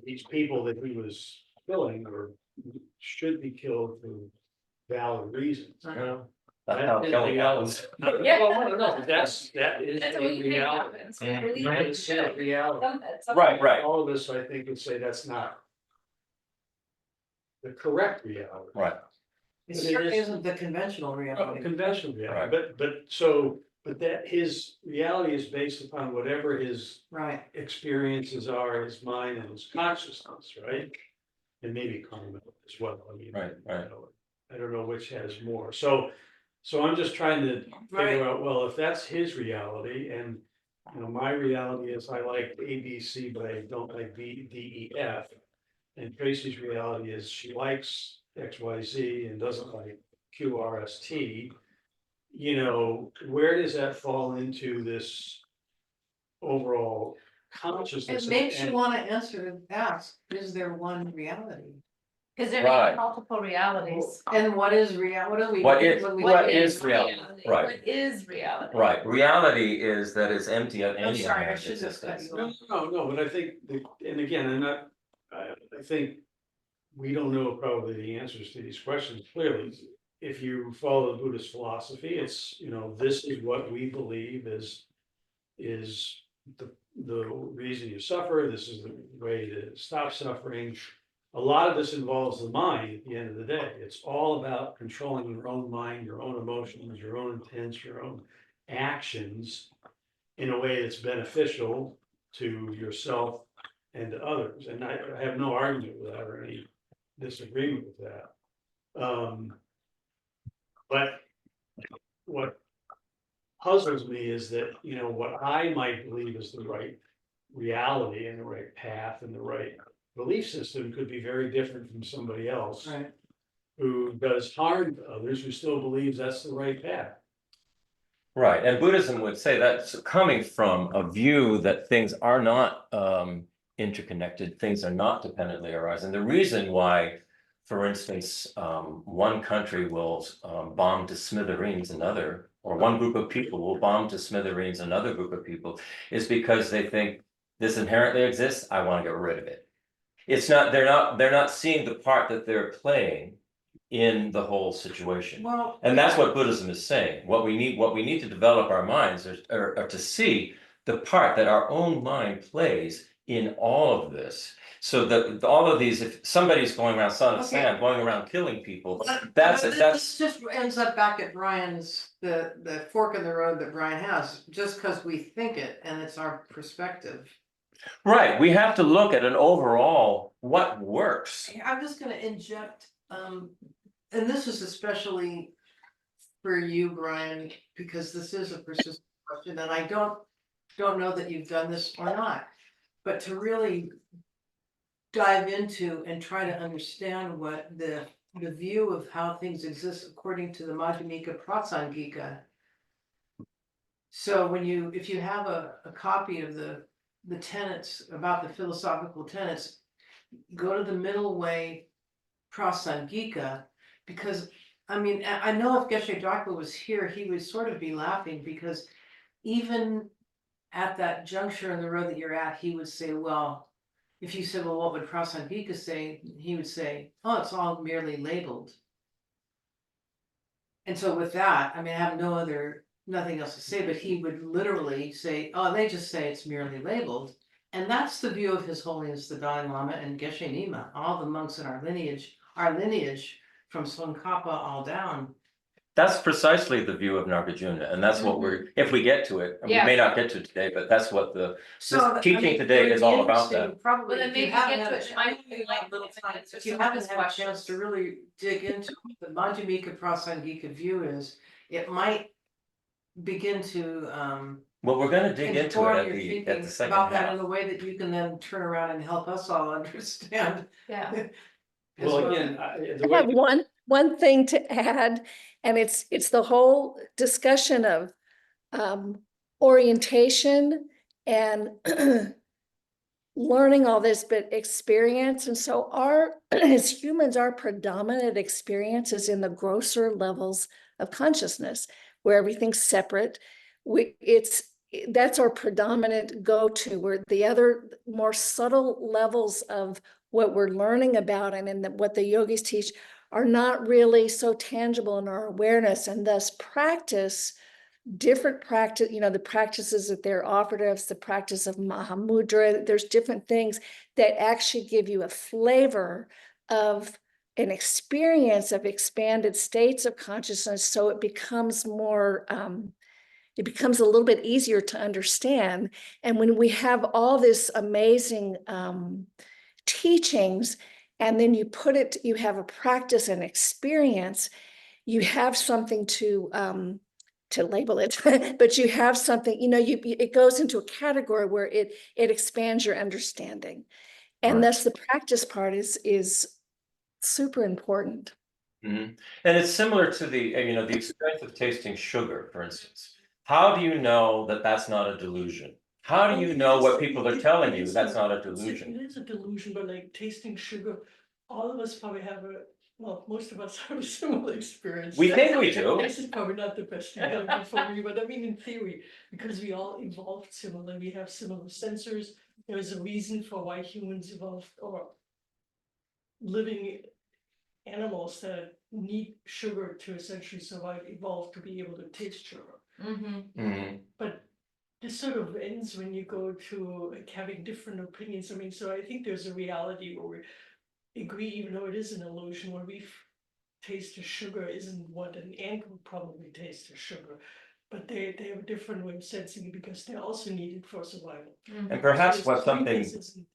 These people that he was killing should be killed for valid reasons. Uh-huh. You know, that's how That is killing reality. happens. Yeah. Well, no, that is That's a what you think reality. happens. We Yeah. believe That it is should. a reality. Right. All of us, I think, would say that's not the correct reality. Right, It But it certainly is- isn't the conventional reality. Conventional reality, but that his reality is based upon whatever his Right, experiences are, his mind and his consciousness, right? And maybe karma as well, I mean. right, right. I don't know which has more, so I'm just trying to Right. figure out, well, if that's his reality and. You know, my reality is I like A, B, C, but I don't like B, D, E, F. And Tracy's reality is she likes X, Y, Z and doesn't like Q, R, S, T. You know, where does that fall into this overall consciousness? it makes you And- wanna ask, is there one reality? Cause there Right. are multiple realities. And what is what do we? What is- when we what say is reality? Right. What is reality? Right, reality is that it's empty of I'm any sorry, I inherent should have cut existence. you off. No, but I think, and again, I think. We don't know probably the answers to these questions clearly. If you follow the Buddhist philosophy, it's, you know, this is what we believe is the reason you suffer, this is the way to stop suffering. A lot of this involves the mind at the end of the day. It's all about controlling your own mind, your own emotions, your own intents, your own actions in a way that's beneficial to yourself and to others. And I have no argument with that or any disagreement with that. But what puzzles me is that, you know, what I might believe is the right reality and the right path and the right belief system could be very different from somebody else Right, Mm-hmm. who does harm to others, who still believes that's the right path. Right, and Buddhism would say that's coming from a view that things are not interconnected, things are not dependently arising. The reason why, for instance, one country will bomb to smithereens another, or one group of people will bomb to smithereens another group of people, is because they think this inherently exists, I want to get rid of it. It's not, they're not seeing the part that they're playing in the whole situation. well. And that's what Buddhism is saying. What we need to develop our minds are to see the part that our own mind plays in all of this. So that all of these, if somebody's going around Son of Okay. Sam, going around killing people, But that's this just ends up back at Brian's, the fork in the road that Brian has, just because we think it and it's our perspective. Right, we have to look at an overall, what works. I'm just gonna inject, and this is especially for you, Brian, because this is a persistent question, and I don't know that you've done this or not. But to really dive into and try to understand what the view of how things exist according to the Madhyamika Prasangika. So if you have a copy of the tenets about the philosophical tenets, go to the middle way Prasangika, because I mean, I know if Geshe Dakpa was here, he would sort of be laughing, because even at that juncture in the road that you're at, he would say, well, if you said, well, what would Prasangika say? He would say, oh, it's all merely labeled. And so with that, I mean, I have nothing else to say, but he would literally say, oh, they just say it's merely labeled. And that's the view of His Holiness the Dalai Lama and Geshe Nima, all the monks in our lineage from Tsongkhapa all down. That's precisely the view of Nagarjuna, and that's what we're, if we get to it, and we may not get to it today, but that's what the teaching today is all about that. Probably, Well, then if you maybe haven't get had to a it, chance- might you be have like little 5 time, minutes or if you some of haven't his had a chance questions. to really dig into what the Madhyamika Prasangika view is, it might begin to Well, we're gonna dig into it inform at your the thinking second about that half. in a way that you can then turn around and help us all understand. Yeah. as Well, again, the I way, have one thing to add, and it's the whole discussion of orientation and learning all this, but experience. And so as humans, our predominant experience is in the grosser levels of consciousness, where everything's separate. That's our predominant go-to, where the other more subtle levels of what we're learning about and what the yogis teach are not really so tangible in our awareness, and thus different practice, the practices that they're offered us, the practice of Mahamudra, there's different things that actually give you a flavor of an experience of expanded states of consciousness. So it becomes more, it becomes a little bit easier to understand. And when we have all this amazing teachings, and then you have a practice and experience, you have something to label it, but you have something, it goes into a category where it expands your understanding. And Right. thus the practice part is super important. And it's similar to the experience of tasting sugar, for instance. How do you know that that's not a delusion? How do you know what people are telling you that's not a delusion? It is a delusion, but like tasting sugar, all of us probably most of us have a similar experience. We think we do. This is probably not the best example for me, but I mean, in theory, because we all evolved similarly, we have similar sensors. There is a reason for why humans evolved, or living animals that need sugar to essentially survive evolved to be able to taste sugar. But this sort of ends when you go to like having different opinions. I mean, so I think there's a reality where we agree, even though it is an illusion, where we taste the sugar isn't what an ant would probably taste the sugar. But they have a different way of sensing it because they also need it for survival. And perhaps So what this something,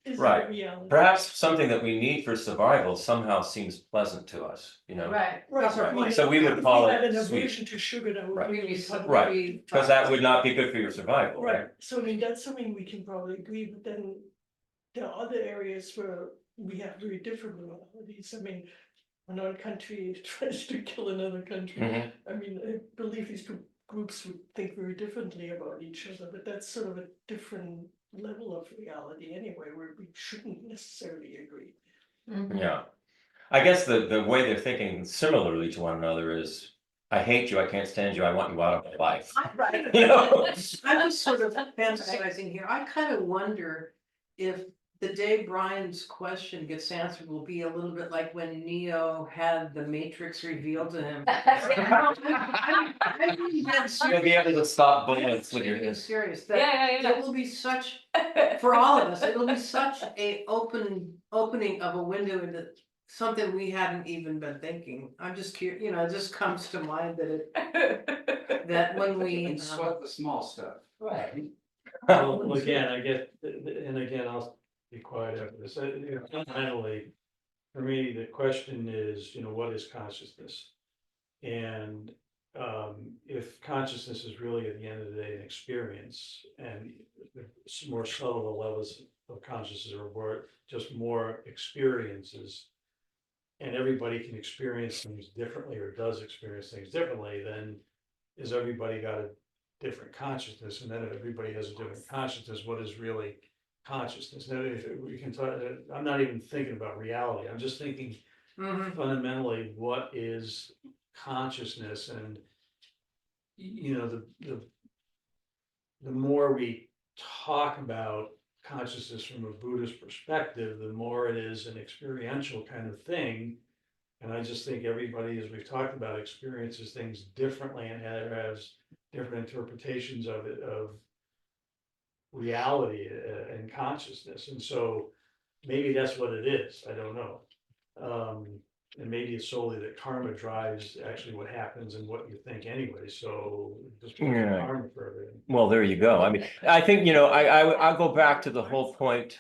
is right. a reality. perhaps something that we need for survival somehow seems pleasant to us, Right. Right, Right. So we would call If we it had an sweet. aversion to sugar, that would Right. really Right. Because that would not be good for your survival, right? Right, so I mean, that's something we can probably agree, but then there are other areas where we have very different realities. I mean, when one country tries to kill another country, Mhm. I mean, I believe these two groups would think very differently about each other, but that's sort of a different level of reality anyway, where we shouldn't necessarily agree. Yeah. I guess the way they're thinking similarly to one another is, I hate you, I can't stand you, I want you out of my life. Right. You know? I'm just sort of fantasizing here. I kind of wonder if the day Brian's question gets answered will be a little bit like when Neo had the Matrix revealed to him. You'll be able to stop bullets with your Being hands. serious, Yeah, that yeah. it will be such, for all of us, it'll be such a opening of a window into something we hadn't even been thinking. I'm just curious, it just comes to mind that when You we. can sweat the small stuff. Right. Well, again, I get, and again, I'll be quiet after this, fundamentally, for me, the question is, what is consciousness? And, if consciousness is really at the end of the day an experience, and the more subtle levels of consciousness are just more experiences, and everybody can experience things differently or does experience things differently, then is everybody got a different consciousness? And then if everybody has a different consciousness, what is really consciousness? Now, if we can talk, I'm not even thinking about reality. I'm just thinking fundamentally, what is consciousness? And the more we talk about consciousness from a Buddhist perspective, the more it is an experiential kind of thing. And I just think everybody, as we've talked about, experiences things differently and has different interpretations of it, of reality and consciousness. And so maybe that's what it is. I don't know. And maybe it's solely that karma drives actually what happens and what you think anyway. So just Yeah. karma for everything. Well, there you go. I mean, I think, I'll go back to the whole point.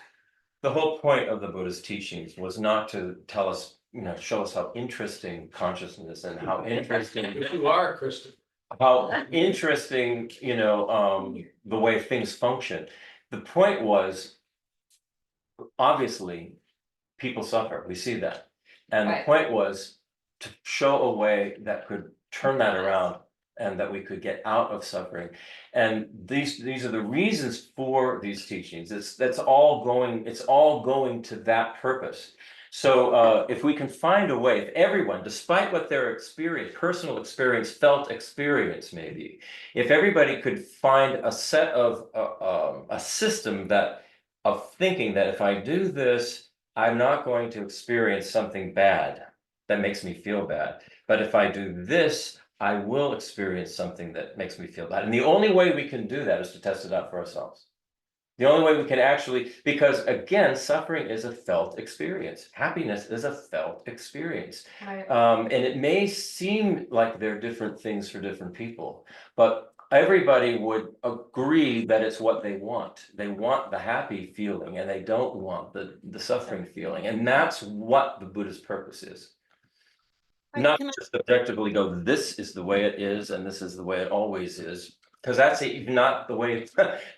The whole point of the Buddhist teachings was not to tell us, show us how interesting consciousness and how interesting, If you are Kristen. how interesting, the way things function. The point was, obviously, people suffer. We see that. And the Right. point was to show a way that could turn that around and that we could get out of suffering. And these are the reasons for these teachings. It's all going to that purpose. So if we can find a way, if everyone, despite what their experience, personal experience, felt experience maybe, if everybody could find a set of a system of thinking that if I do this, I'm not going to experience something bad that makes me feel bad. But if I do this, I will experience something that makes me feel bad. And the only way we can do that is to test it out for ourselves. The only way we can actually, because again, suffering is a felt experience. Happiness is a felt experience. Right. And it may seem like they're different things for different people, but everybody would agree that it's what they want. They want the happy feeling and they don't want the suffering feeling. And that's what the Buddhist purpose is. Not just objectively go, this is the way it is, and this is the way it always is. Because that's not the way,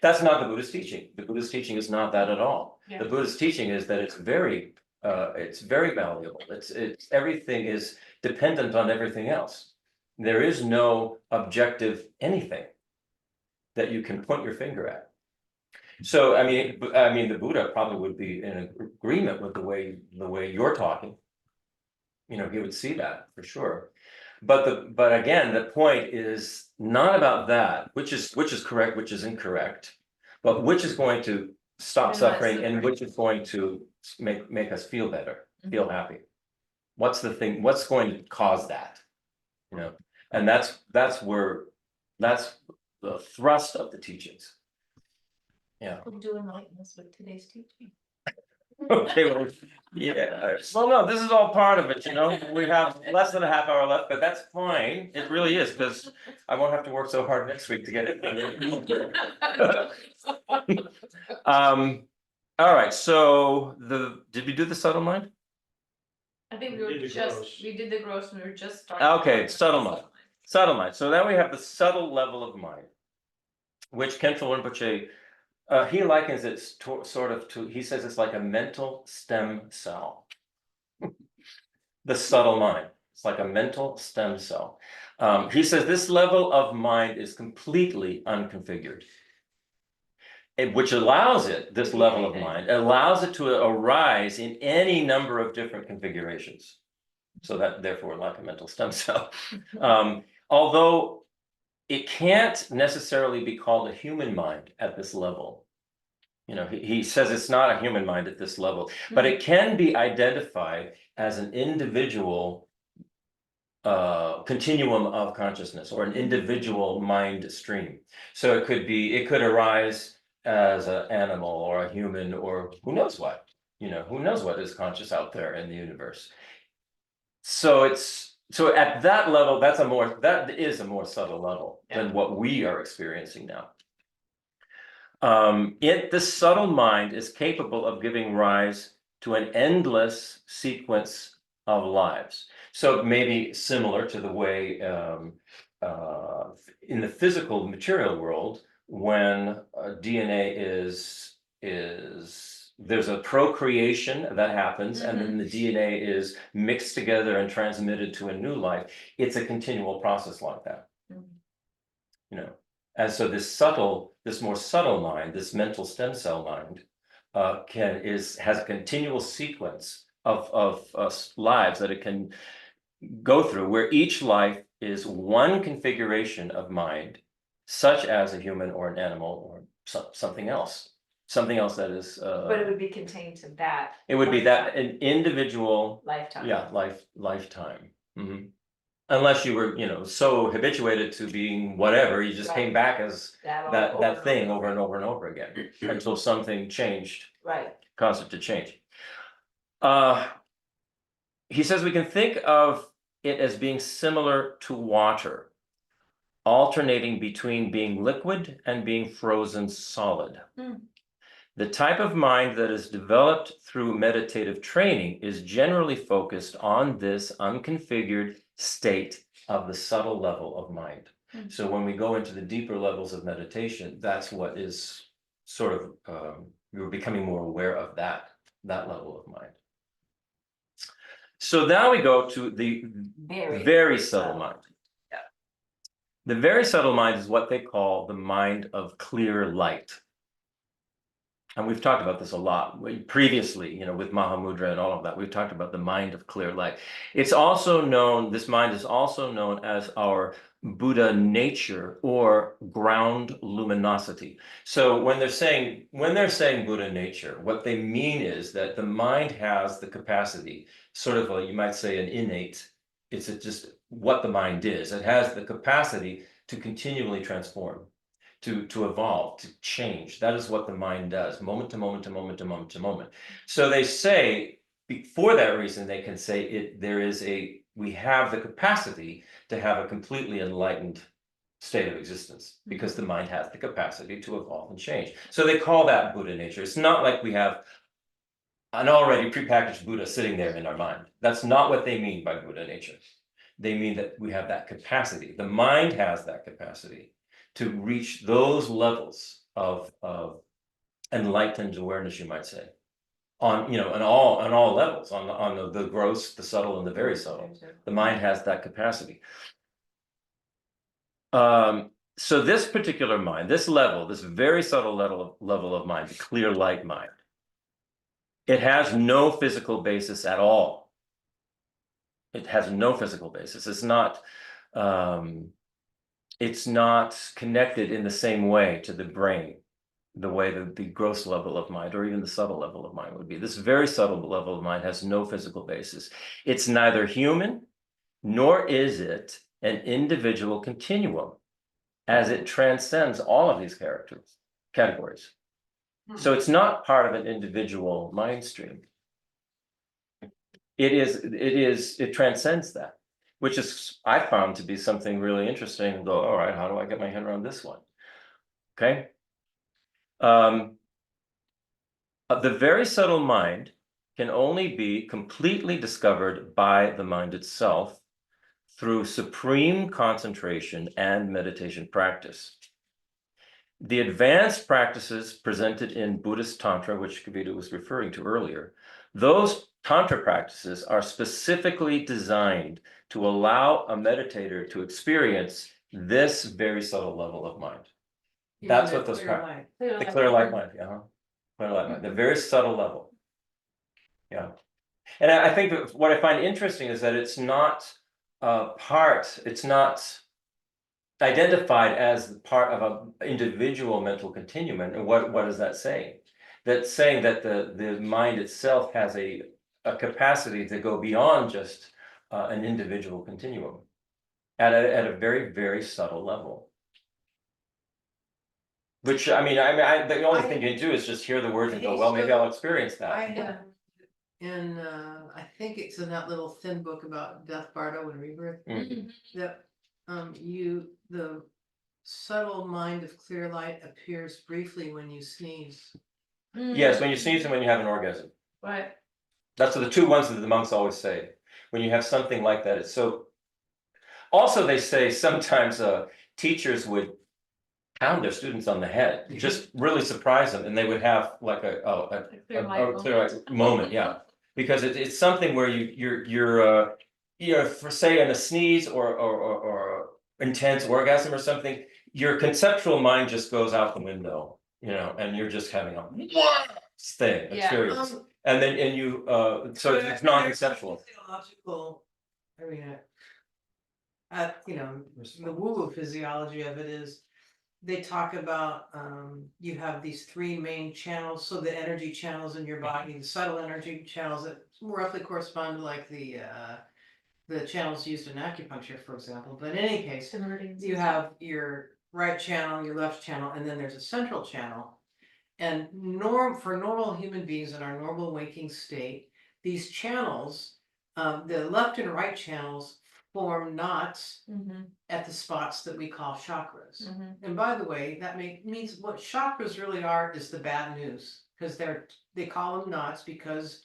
that's not the Buddhist teaching. The Buddhist teaching is not that at all. Yeah. The Buddhist teaching is that it's very malleable. It's everything is dependent on everything else. There is no objective anything that you can point your finger at. So I mean, the Buddha probably would be in agreement with the way you're talking. He would see that for sure. But again, the point is not about that, which is correct, which is incorrect, but which is going to stop Minimize suffering and suffering. which is going to make us feel better, feel happy. What's the thing? What's going to cause that? And that's the thrust of the teachings. Yeah. We'll do enlighten us with today's teaching. Okay, well, yeah, well, no, this is all part of it, we have less than a half hour left, but that's fine, it really is, because I won't have to work so hard next week to get it. All right, so did we do the subtle mind? I think We did the gross. we did the gross, and we were just starting. Okay, subtle mind. Subtle mind, so then we have the subtle level of mind, which Khenpo Rinpoche, he likens it he says it's like a mental stem cell. The subtle mind, it's like a mental stem cell. He says this level of mind is completely unconfigured. Which allows this level of mind, allows it to arise in any number of different configurations. So that therefore like a mental stem cell. Although it can't necessarily be called a human mind at this level. He says it's not a human mind at this level, but it can be identified as an individual continuum of consciousness or an individual mind stream. So it could arise as an animal or a human or who knows what, who knows what is conscious out there in the universe. So at that level, that is a more subtle level than what we are experiencing now. The subtle mind is capable of giving rise to an endless sequence of lives. So maybe similar to the way in the physical material world, when DNA is there's a procreation that happens, and then the DNA is mixed together and transmitted to a new life. It's a continual process like that. You know, and so this more subtle mind, this mental stem cell mind, has a continual sequence of lives that it can go through, where each life is one configuration of mind, such as a human or an animal or something else that is. But it would be contained to that. It would be that an individual. Lifetime. Yeah, lifetime. Mhm. Unless you were, so habituated to being whatever, you just came back as that thing over and over and over again, until something changed, Right. caused it to change. He says we can think of it as being similar to water, alternating between being liquid and being frozen solid. The type of mind that is developed through meditative training is generally focused on this unconfigured state of the subtle level of mind. So when we go into the deeper levels of meditation, that's what is sort of, we're becoming more aware of that level of mind. So now we go to the very subtle mind. The very subtle mind is what they call the mind of clear light. And we've talked about this a lot previously, with Mahamudra and all of that. We've talked about the mind of clear light. It's also known, this mind is also known as our Buddha nature or ground luminosity. So when they're saying Buddha nature, what they mean is that the mind has the capacity, sort of you might say an innate, it's just what the mind is. It has the capacity to continually transform. To evolve, to change. That is what the mind does, moment to moment to moment to moment to moment. So they say, for that reason, they can say we have the capacity to have a completely enlightened state of existence, because the mind has the capacity to evolve and change. So they call that Buddha nature. It's not like we have an already prepackaged Buddha sitting there in our mind. That's not what they mean by Buddha nature. They mean that we have that capacity. The mind has that capacity to reach those levels of enlightened awareness, you might say, on all levels, on the gross, the subtle, and the very subtle. The mind has that capacity. So this particular mind, this very subtle level of mind, the clear light mind, it has no physical basis at all. It has no physical basis. It's not connected in the same way to the brain, the way that the gross level of mind or even the subtle level of mind would be. This very subtle level of mind has no physical basis. It's neither human, nor is it an individual continuum, as it transcends all of these categories. So it's not part of an individual mind stream. It transcends that, which is, I found to be something really interesting, and go, all right, how do I get my head around this one? Okay. The very subtle mind can only be completely discovered by the mind itself through supreme concentration and meditation practice. The advanced practices presented in Buddhist Tantra, which Kavita was referring to earlier, those Tantra practices are specifically designed to allow a meditator to experience this very subtle level of mind. That's what those practices. The clear light mind, clear light mind, the very subtle level. Yeah. And I think that what I find interesting is that it's not identified as part of an individual mental continuum. And what is that saying? That's saying that the mind itself has a capacity to go beyond just an individual continuum at a very, very subtle level. Which, the only thing you do is just hear the words and go, well, maybe I'll experience that. I have I think it's in that little thin book about death, bardo, and rebirth, that the subtle mind of clear light appears briefly when you sneeze. Yes, when you sneeze and when you have an orgasm. Right, That's the two ones that the monks always say. When you have something like that, it's so. Also, they say sometimes teachers would pound their students on the head, just really surprise them, and they would have like a clear a light clear light moment, yeah. Because it's something where you're for say in a sneeze or intense orgasm or something, your conceptual mind just goes out the window, and you're just having a thing Yeah. experience. And then so it's non-conceptual. Physiological, I mean, the woo-woo physiology of it is, they talk about, you have these three main channels, so the energy channels in your body, the subtle energy channels that roughly correspond to like the channels used in acupuncture, for example, but in any case, you have your right channel, your left channel, and then there's a central channel. And for normal human beings in our normal waking state, these channels, the left and right channels form knots at the spots that we call chakras. And by the way, that means what chakras really are is the bad news, because they call them knots because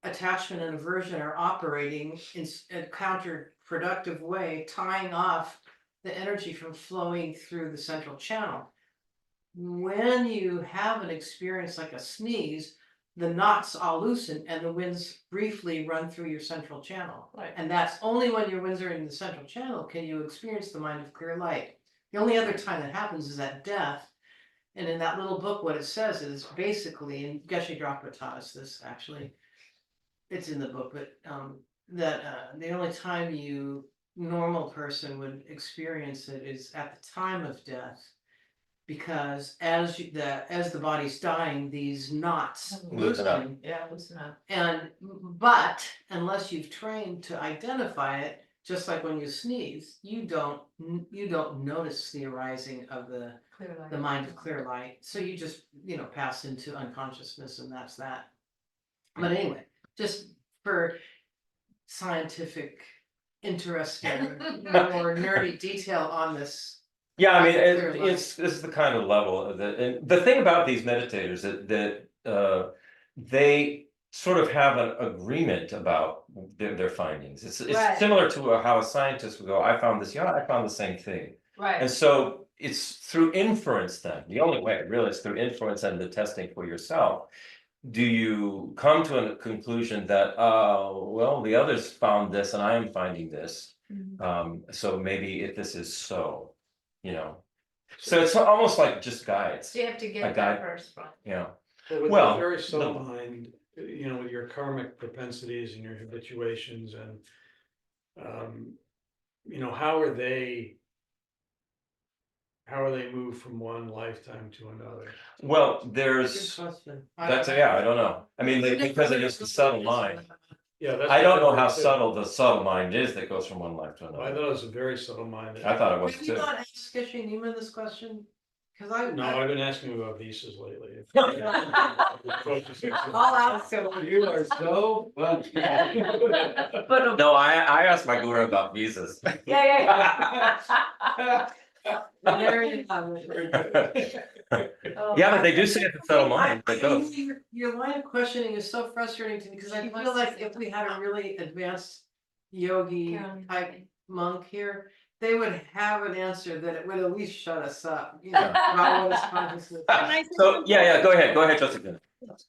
attachment and aversion are operating in a counterproductive way, tying off the energy from flowing through the central channel. When you have an experience like a sneeze, the knots all loosen and the winds briefly run through your central channel. Right. And that's only when your winds are in the central channel can you experience the mind of clear light. The only other time that happens is at death. And in that little book, what it says is basically, and Geshe Drapa taught us this actually, it's in the book, but that the only time normal person would experience it is at the time of death. Because as the body's dying, these knots Loosen up. loosen. Yeah, listen up. But unless you've trained to identify it, just like when you sneeze, you don't notice the arising of the Clear light. mind of clear light. So you just pass into unconsciousness, and that's that. But anyway, just for scientific, interesting, more nerdy detail on this. Yeah, I mean, Clear light. this is the kind of level and the thing about these meditators that they sort of have an agreement about their findings. It's Right. similar to how a scientist would go, I found this, yeah, I found the same thing. Right. And so it's through inference then, the only way really is through inference and the testing for yourself. Do you come to a conclusion that, well, the others found this and I am finding this. So maybe if this is so. So it's almost like just guides. So you have to A get guide. that first, right? Yeah. With Well, a very subtle the- mind, with your karmic propensities and your habituations and, how are they moved from one lifetime to another? Well, Good there's question. I don't know. I mean, because it is the subtle mind. Yeah, that's. I don't know what how they said. subtle the subtle mind is that goes from one life to Well, I another. thought it was a very subtle mind. I thought it was Have you too. not asked Geshe Nima this question? Because No, I've been asking about visas lately. I'll ask him. You are so funny. No, I asked my guru about visas. Yeah. There you have it. Yeah, but they do say it's a subtle mind that goes. Your line of questioning is so frustrating to me because I feel like if we had a really advanced yogi type monk here, they would have an answer that it would at least shut us up, about what is consciousness. Can I say So, something? yeah, go ahead, Jessica.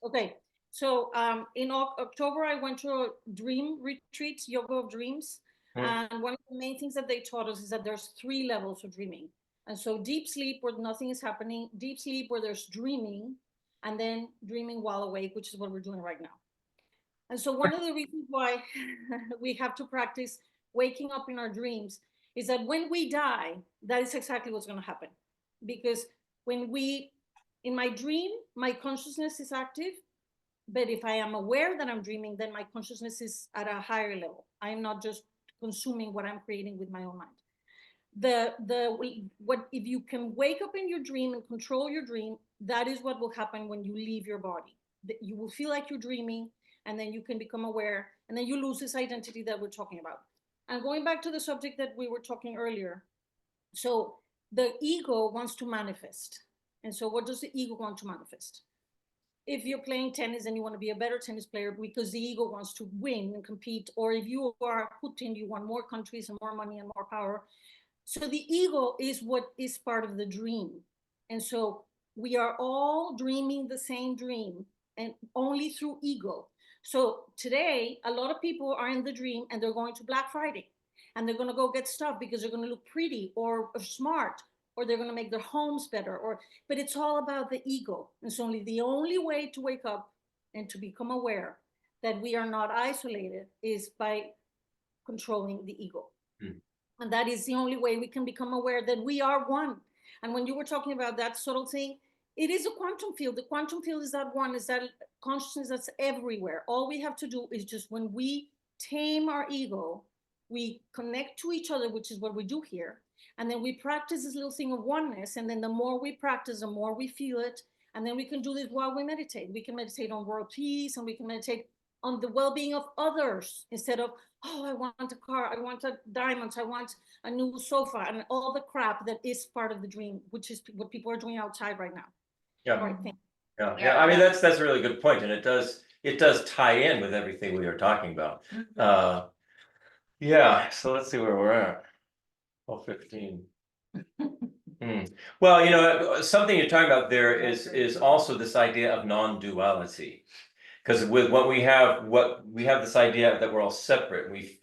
Okay, so in October, I went to a dream retreat, yoga of dreams. And one of the main things that they taught us is that there's 3 levels of dreaming. And so deep sleep where nothing is happening, deep sleep where there's dreaming, and then dreaming while awake, which is what we're doing right now. And so one of the reasons why we have to practice waking up in our dreams is that when we die, that is exactly what's going to happen. Because in my dream, my consciousness is active. But if I am aware that I'm dreaming, then my consciousness is at a higher level. I am not just consuming what I'm creating with my own mind. If you can wake up in your dream and control your dream, that is what will happen when you leave your body. You will feel like you're dreaming, and then you can become aware, and then you lose this identity that we're talking about. And going back to the subject that we were talking earlier, so the ego wants to manifest. And so what does the ego want to manifest? If you're playing tennis and you want to be a better tennis player because the ego wants to win and compete, or if you are Putin, you want more countries and more money and more power. So the ego is what is part of the dream. And so we are all dreaming the same dream, and only through ego. So today, a lot of people are in the dream and they're going to Black Friday and they're going to go get stuff because they're going to look pretty or smart, or they're going to make their homes better, but it's all about the ego. And so the only way to wake up and to become aware that we are not isolated is by controlling the ego. And that is the only way we can become aware that we are one. And when you were talking about that subtle thing, it is a quantum field. The quantum field is that one, is that consciousness that's everywhere. All we have to do is just, when we tame our ego, we connect to each other, which is what we do here. And then we practice this little thing of oneness. And then the more we practice, the more we feel it. And then we can do this while we meditate. We can meditate on world peace, and we can meditate on the well-being of others, instead of, oh, I want a car, I want diamonds, I want a new sofa, and all the crap that is part of the dream, which is what people are doing outside right now. Yeah. Right. Yeah, I mean, that's a really good point, and it does tie in with everything we are talking about. Yeah, so let's see where we're at. 12:15. Well, you know, something you're talking about there is also this idea of non-duality. Because with what we have this idea that we're all separate. We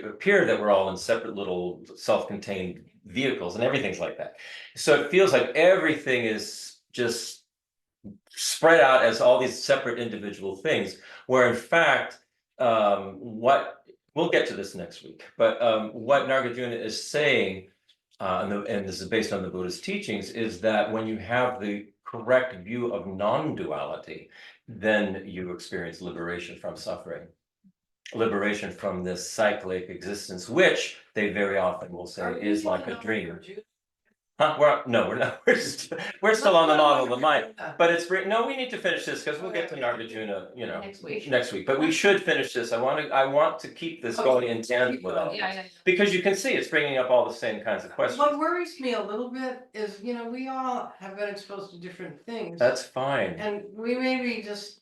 appear that we're all in separate little self-contained vehicles, and everything's like that. So it feels like everything is just spread out as all these separate individual things, where in fact, what we'll get to this next week, but what Nagarjuna is saying, and this is based on the Buddhist teachings, is that when you have the correct view of non-duality, then you experience liberation from suffering, liberation from this cyclic existence, which they very often will say is like a dream. Huh? We're not. We're still on the model of the mind. But it's no. We need to finish this because we'll get to Nagarjuna, you know, next week. But we should finish this. I want to keep this going in tandem with all this, because you can see it's bringing up all the same kinds of questions. What worries me a little bit is, you know, we all have been exposed to different things. That's fine. And we maybe just,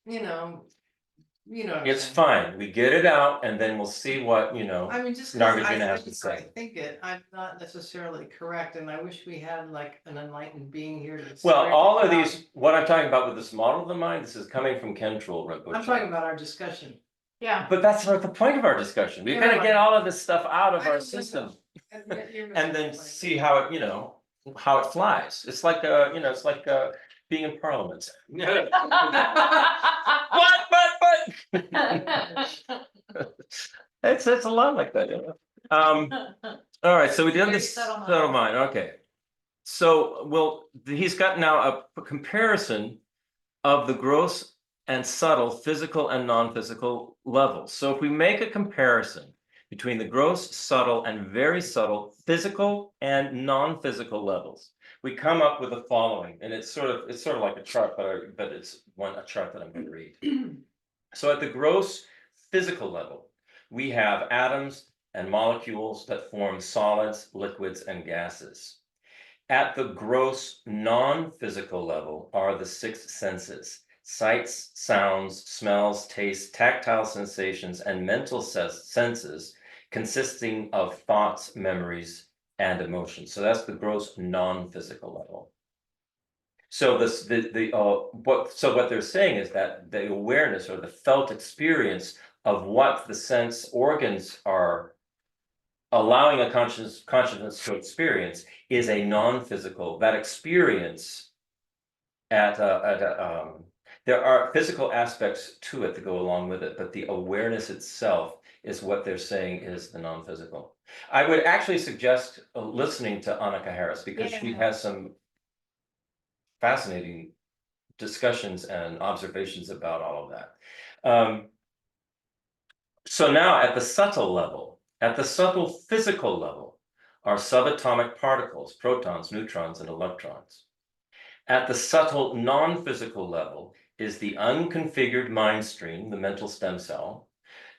you know. It's fine. We get it out, and then we'll see what, you know, I mean, just 'cause Nagarjuna has to I say. think it, I'm not necessarily correct, and I wish we had like an enlightened being here to. Well, all of straighten it out. these, what I'm talking about with this model of the mind, this is coming from Kentrel Rinpoche. I'm talking about our discussion. Yeah. But that's not the point of our discussion. We've got to get all of this stuff out of our system, and then see how it, you know, how it flies. It's like you know, it's like being in Parliament. But it's a lot like that, you know. All right, so we did this subtle mind. Okay, so he's got now a comparison of the gross and subtle physical and non-physical levels. So if we make a comparison between the gross, subtle, and very subtle physical and non-physical levels, we come up with the following, and it's sort of like a chart, but it's a chart that I'm going to read. So at the gross physical level, we have atoms and molecules that form solids, liquids, and gases. At the gross non-physical level are the six senses: sights, sounds, smells, tastes, tactile sensations, and mental senses, consisting of thoughts, memories, and emotions. So that's the gross non-physical level. So what they're saying is that the awareness or the felt experience of what the sense organs are allowing a consciousness to experience is a non-physical. That experience there are physical aspects to it that go along with it, but the awareness itself is what they're saying is the non-physical. I would actually suggest listening to Annika Harris, because she has some fascinating discussions and observations about all of that. So now at the subtle level, at the subtle physical level, are subatomic particles, protons, neutrons, and electrons. At the subtle non-physical level is the unconfigured mind stream, the mental stem cell,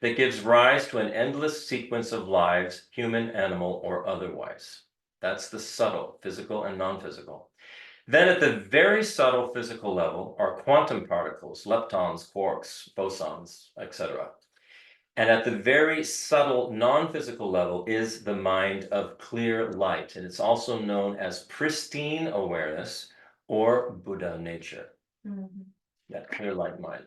that gives rise to an endless sequence of lives, human, animal, or otherwise. That's the subtle, physical and non-physical. Then at the very subtle physical level are quantum particles, leptons, quarks, bosons, etc. And at the very subtle non-physical level is the mind of clear light. And it's also known as pristine awareness or Buddha nature, that clear light mind.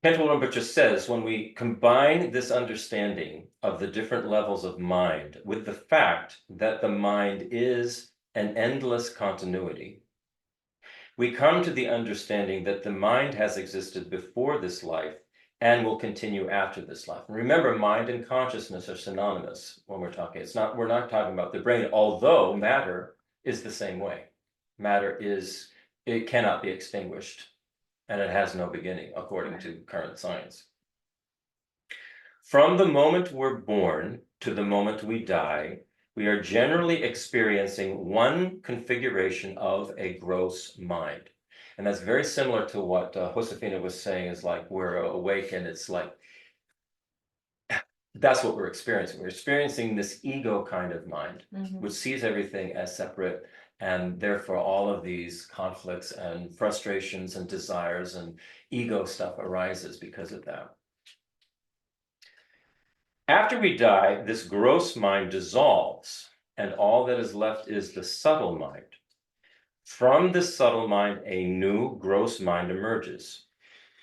Khenpo Rinpoche says, when we combine this understanding of the different levels of mind with the fact that the mind is an endless continuity, we come to the understanding that the mind has existed before this life and will continue after this life. And remember, mind and consciousness are synonymous when we're talking. We're not talking about the brain, although matter is the same way. It cannot be extinguished, and it has no beginning, according to current science. From the moment we're born to the moment we die, we are generally experiencing one configuration of a gross mind. And that's very similar to what Josefina was saying, is like we're awake and it's like, that's what we're experiencing. We're experiencing this ego kind of mind, which sees everything as separate, and therefore all of these conflicts and frustrations and desires and ego stuff arises because of that. After we die, this gross mind dissolves, and all that is left is the subtle mind. From this subtle mind, a new gross mind emerges.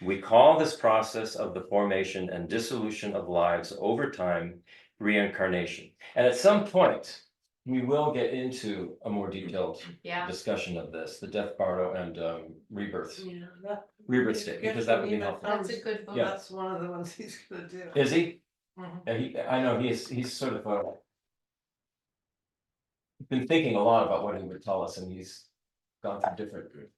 We call this process of the formation and dissolution of lives over time reincarnation. And at some point, we will get into a more detailed discussion of this, the death, bardo, and rebirth. Yeah, Rebirth state, because that would be helpful. That's a good book. Yeah. That's one of the ones he's gonna do. Is he? Mhm. Yeah, I know he's sort of been thinking a lot about what he would tell us, and he's gone through different.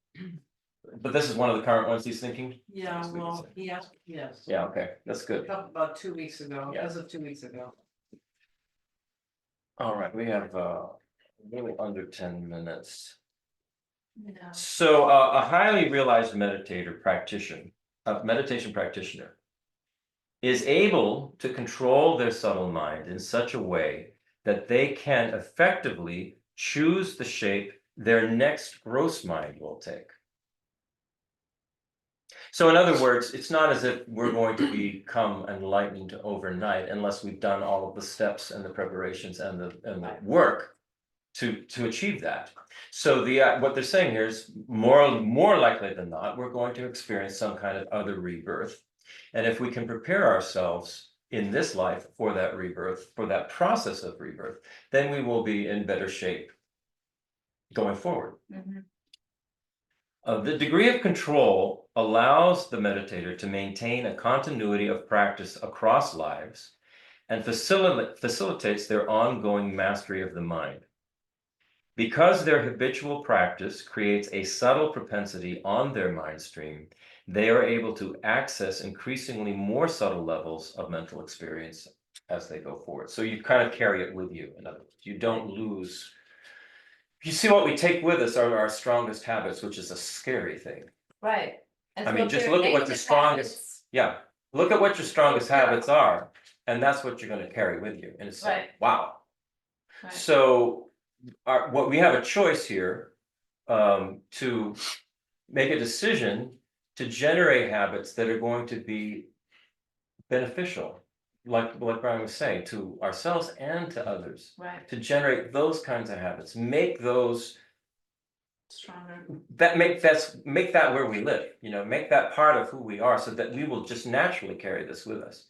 But this is one of the current ones he's thinking? Yeah, well, he asked, yes. Yeah, okay, that's good. About 2 weeks ago, Yeah. as of 2 weeks ago. All right, we have really under 10 minutes. No. So a highly realized meditation practitioner is able to control their subtle mind in such a way that they can effectively choose the shape their next gross mind will take. So in other words, it's not as if we're going to become enlightened overnight unless we've done all of the steps and the preparations and the work to achieve that. So what they're saying here is more likely than not, we're going to experience some kind of other rebirth. And if we can prepare ourselves in this life for that rebirth, for that process of rebirth, then we will be in better shape going forward. The degree of control allows the meditator to maintain a continuity of practice across lives and facilitates their ongoing mastery of the mind. Because their habitual practice creates a subtle propensity on their mind stream, they are able to access increasingly more subtle levels of mental experience as they go forward. So you kind of carry it with you. In other words, you don't lose. You see, what we take with us are our strongest habits, which is a scary thing. Right. And I so mean, if just they're look at what the negative strongest, habits, yeah, look at what your strongest habits are, and that's what you're going to carry with you. And it's like, Right. wow. Right. So what we have a choice here to make a decision to generate habits that are going to be beneficial, like Brian was saying, to ourselves and to others. Right, To generate those kinds of habits, make those stronger. make that where we live, make that part of who we are, so that we will just naturally carry this with us,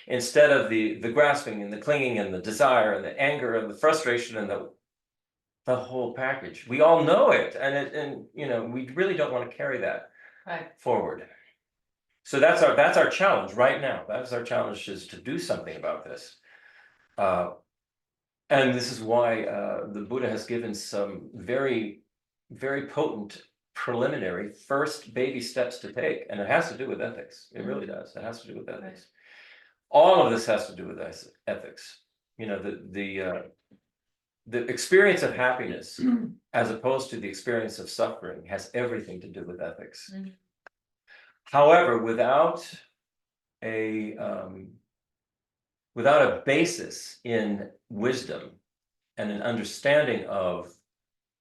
instead of the grasping and the clinging and the desire and the anger and the frustration and the whole package. We all know it, and we really don't want to carry that forward. So that's our challenge right now. That's our challenge, is to do something about this. And this is why the Buddha has given some very, very potent preliminary first baby steps to take, and it has to do with ethics. It really does. It has to do with ethics. All of this has to do with ethics. The experience of happiness, as opposed to the experience of suffering, has everything to do with ethics. However, without a without a basis in wisdom and an understanding of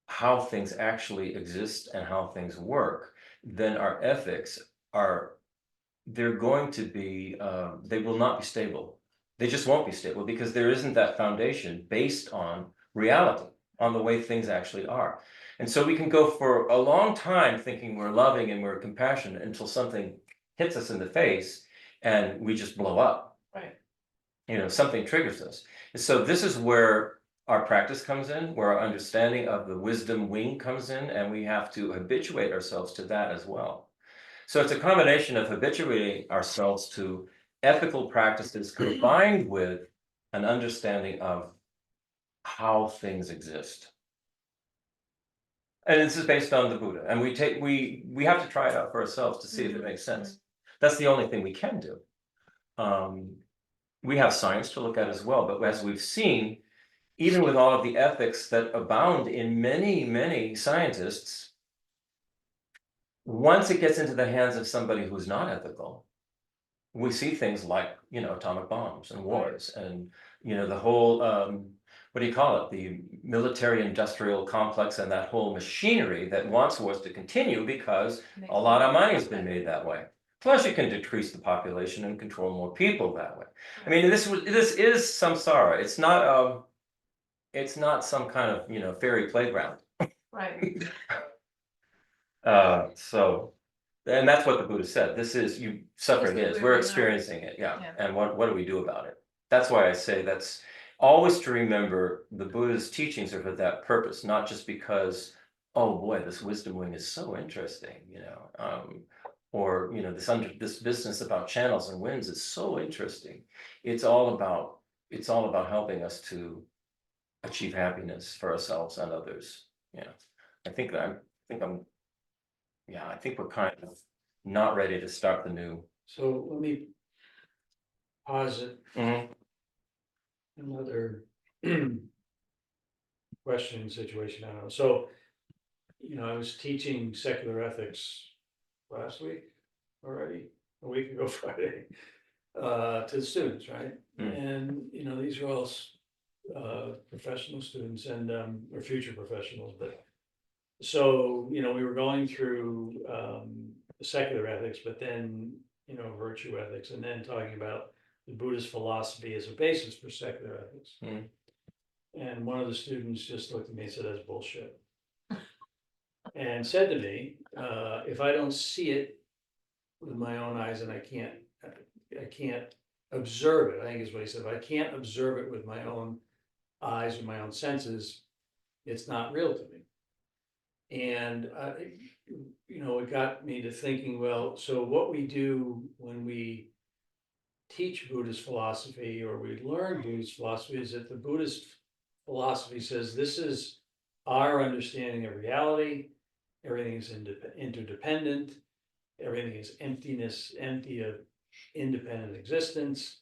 how things actually exist and how things work, then our ethics are, they're going to be, they will not be stable. They just won't be stable because there isn't that foundation based on reality, on the way things actually are. And so we can go for a long time thinking we're loving and we're compassionate until something hits us in the face and we just blow up. Right. You know, something triggers us. And so this is where our practice comes in, where our understanding of the wisdom wing comes in, and we have to habituate ourselves to that as well. So it's a combination of habituating ourselves to ethical practices combined with an understanding of how things exist. And this is based on the Buddha, and we have to try it out for ourselves to see if it makes sense. That's the only thing we can do. We have science to look at as well, but as we've seen, even with all of the ethics that abound in many, many scientists, once it gets into the hands of somebody who's not ethical, we see things like, you know, atomic bombs and wars and, you know, the whole, what do you call it? The military industrial complex and that whole machinery that wants wars to continue because a lot of money has been made that way. Plus you can decrease the population and control more people that way. I mean, this is samsara. It's not some kind of, you know, fairy playground. Right. So, and that's what the Buddha said. This is, you, suffering This is is, where we're we are. experiencing it, yeah. Yeah. And what do we do about it? That's why I say that's always to remember the Buddha's teachings are for that purpose, not just because, oh boy, this wisdom wing is so interesting, you know, or, you know, this business about channels and winds is so interesting. It's all about helping us to achieve happiness for ourselves and others. Yeah, I think we're kind of not ready to start the new. So let me posit another questioning situation. I don't know. So, you know, I was teaching secular ethics last week already, a week ago Friday, to the students, right? And, you know, these are all professional students and or future professionals, but so, you know, we were going through secular ethics, but then, you know, virtue ethics, and then talking about the Buddhist philosophy as a basis for secular ethics. And one of the students just looked at me and said, "That's bullshit." And said to me, if I don't see it with my own eyes and I can't observe it, I think is what he said, if I can't observe it with my own eyes or my own senses, it's not real to me. And, you know, it got me to thinking, well, so what we do when we teach Buddhist philosophy or we learn Buddhist philosophy is that the Buddhist philosophy says this is our understanding of reality. Everything is interdependent. Everything is empty of independent existence.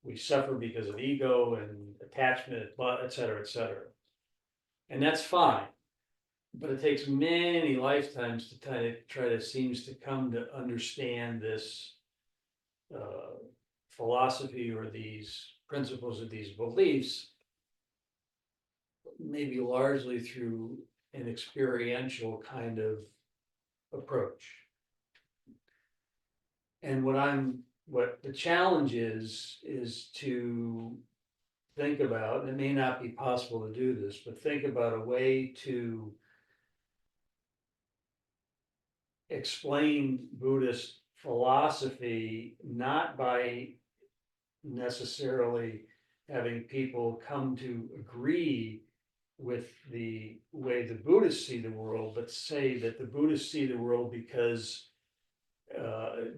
We suffer because of ego and attachment, et cetera, et cetera. And that's fine. But it takes many lifetimes to try to seems to come to understand this philosophy or these principles or these beliefs, maybe largely through an experiential kind of approach. And what the challenge is to think about, and it may not be possible to do this, but think about a way to explain Buddhist philosophy, not by necessarily having people come to agree with the way the Buddhists see the world, but say that the Buddhists see the world because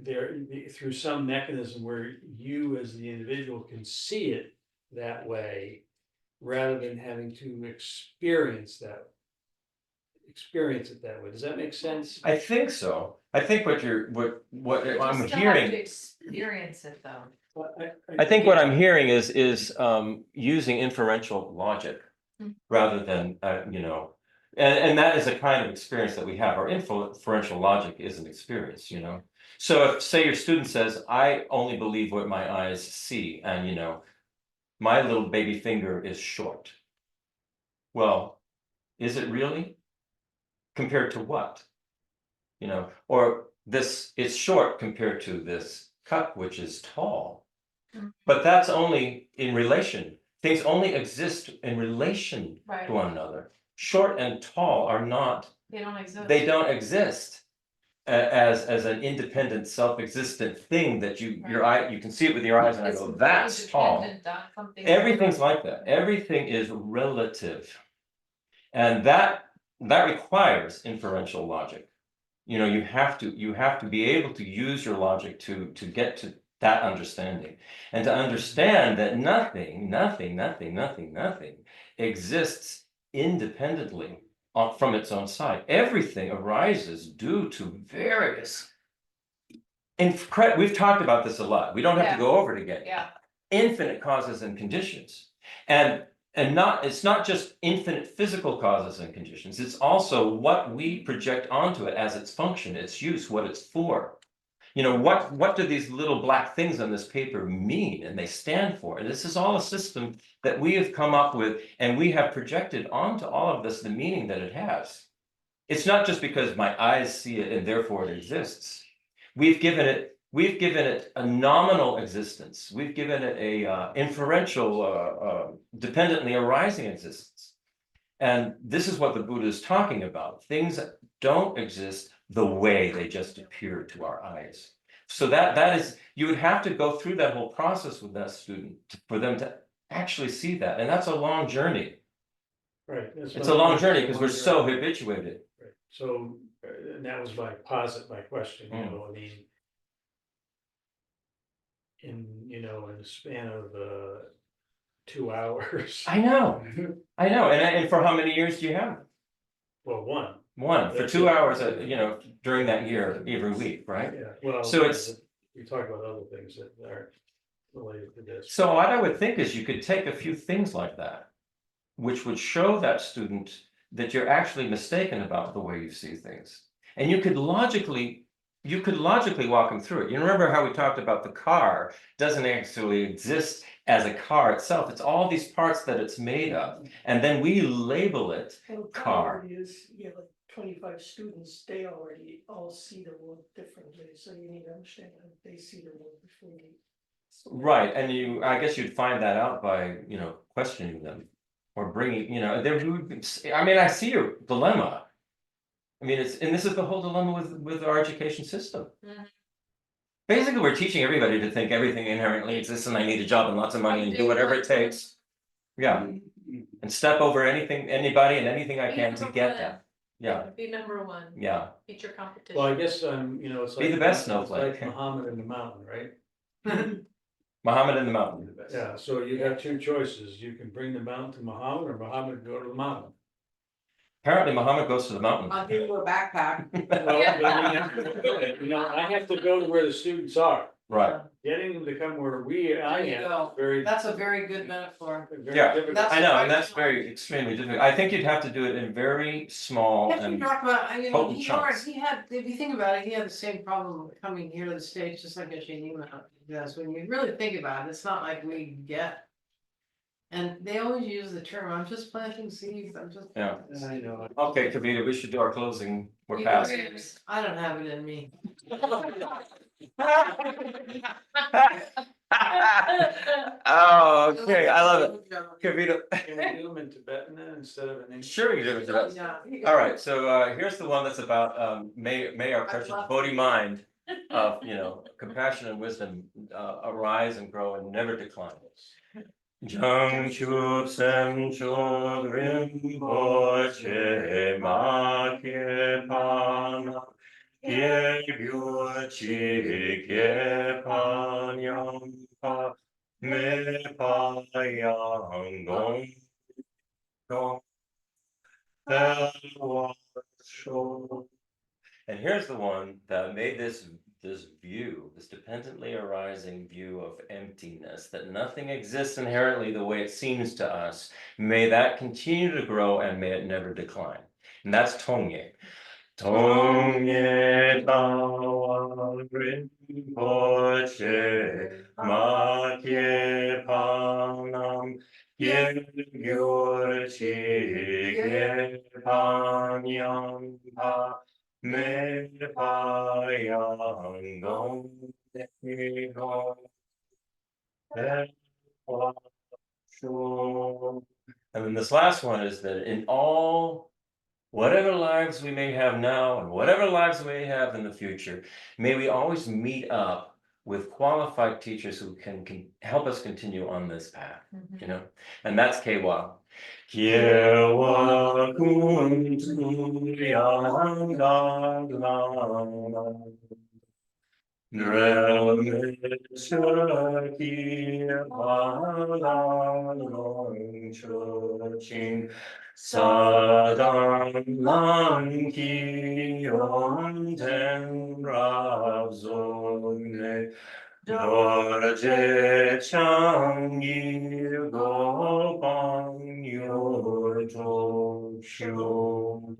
they're through some mechanism where you as the individual can see it that way, rather than having to experience it that way. Does that make sense? I think so. I think what I'm You still have hearing. to experience it though. Well, I think what I'm hearing is using inferential logic rather than you know, and that is a kind of experience that we have. Our inferential logic is an experience, you know. So if, say your student says, I only believe what my eyes see, and my little baby finger is short. Well, is it really? Compared to what? Or this, it's short compared to this cup, which is tall. But that's only in relation. Things only exist in relation Right. to one another. Short and tall are not, They don't exist. they don't exist as an independent, self-existent thing that you can see it with your eyes and I It's go, that's tall. dependent on something. Everything's like that. Everything is relative. And that requires inferential logic. You have to be able to use your logic to get to that understanding. And to understand that nothing exists independently from its own side. Everything arises due to various. We've talked about this a lot. We don't have to go over it again. Yeah. Infinite causes and conditions. And it's not just infinite physical causes and conditions, it's also what we project onto it as its function, its use, what it's for. What do these little black things on this paper mean and they stand for? And this is all a system that we have come up with, and we have projected onto all of this the meaning that it has. It's not just because my eyes see it and therefore it exists. We've given it a nominal existence. We've given it a inferential, dependently arising existence. And this is what the Buddha is talking about. Things that don't exist the way they just appear to our eyes. So that is, you would have to go through that whole process with that student for them to actually see that. And that's a long journey. Right. It's a long journey because we're so habituated. Right. So, and that was my question, I mean. In the span of 2 hours. I know. And for how many years do you have? Well, one. One, for That's 2 it. hours, during that year, every week, right? Yeah, well. So it's- We talk about other things that aren't related to this. So what I would think is you could take a few things like that, which would show that student that you're actually mistaken about the way you see things. And you could logically walk them through it. You remember how we talked about the car doesn't actually exist as a car itself. It's all these parts that it's made of. And then we label it Well, the car. problem is, you have like 25 students, they already all see the world differently, so you need to understand how they see the world before you. Right, and I guess you'd find that out by, questioning them. Or bringing, I see your dilemma. And this is the whole dilemma with our education system. Basically, we're teaching everybody to think everything inherently exists and I need a job and lots of money and do whatever it takes. Yeah, and step over anybody and anything I can to get that. Yeah, Be number one. yeah. Beat your competition. Well, I guess, it's Be like. the best it's snowflake. like Muhammad in the mountain, right? Muhammad in the mountain. Yeah, so you have two choices. You can bring the mountain to Muhammad or Muhammad go to the mountain. Apparently Muhammad goes to the mountain. I'll give you a backpack. Well, I have to go to where the students are. Right, Getting them to come where I There you am, go. very. That's a very good metaphor. very Yeah, difficult. That's- I know, and that's extremely difficult. I think you'd have to do it in very small If you and talk about, potent chunks. he had, if you think about it, he had the same problem coming here to the States, just like you does. When you really think about it, it's not like we get. And they always use the term, I'm just planting seeds, I'm just. Yeah. I know. Okay, Kavita, we should do our closing. We're You past. guys, I don't have it in me. Oh, okay, I love it. Kavita. Can we do them in Tibetan then instead of in English? Sure, we can do it. Today. Yeah. All right, so here's the one that's about may our precious Bodhi mind of compassion and wisdom arise and grow and never decline. Jang chup sem chog rinpoche ma ke pana ye byu chi ke panyam pa me pa yang gong gong and here's the one that made this view, this dependently arising view of emptiness, that nothing exists inherently the way it seems to us. May that continue to grow and may it never decline. And that's Tongye. 동예 다와 rinpoche 마케 방남 예교치게 방향파 매파양동 And then this last one is that in all, whatever lives we may have now and whatever lives we may have in the future, may we always meet up with qualified teachers who can help us continue on this path, you know? And that's Kewa. Kewa kuntu 사당만 기원된 랍존네 너제 창일고 방요조쇼.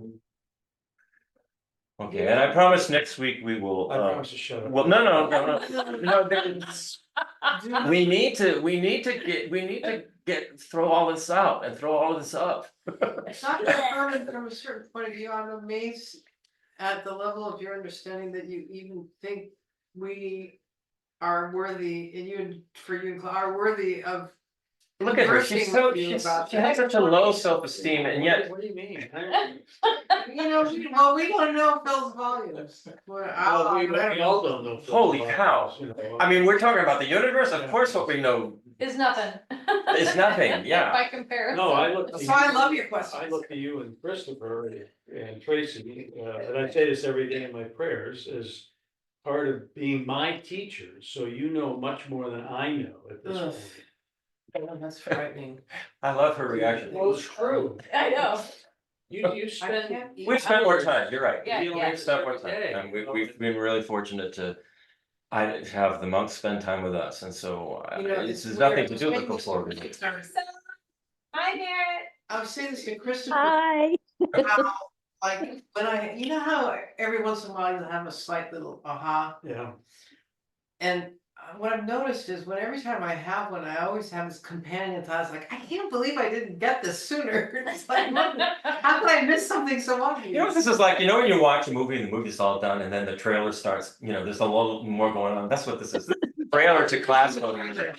Okay, and I promise next week we will. I promise to shut up. Well, no. We need to throw all this out and throw all this up. It's not determined from a certain point of view. I'm amazed at the level of your understanding that you even think we are worthy, and you, for you, are worthy of. Look at her, she has such a low self-esteem and yet. What do you mean? You know, well, we don't know Phil's volumes. Well, we all don't know. Holy cow. You know. I mean, we're talking about the universe, of course what we know Is nothing. is nothing, yeah. By comparison. No, I look. to So I you- love your questions. I look to you and Christopher and Tracy, and I say this every day in my prayers, as part of being my teachers, so you know much more than I know at this Ugh. point. Oh, that's frightening. I love her reaction. Well, it's true. I know. You I spend. can't eat. We've spent more time, you're right. Yeah, yeah. We've spent more time, Every day. and we've been really fortunate to. I have the monks spend time with us, and so You know, this it's is nothing weird. to do with the forward. Hi, Garrett. I was saying this to Christopher, Hi. how, like, when you know how every once in a while you have a slight little aha, Yeah, and what I've noticed is when every time I have one, I always have this companion thought, like, I can't believe I didn't get this sooner. It's like, how could I miss something so obvious? You know what this is like, you know when you watch a movie and the movie's all done and then the trailer starts, you know, there's a little more going on, that's what this is. Trailer to classical music.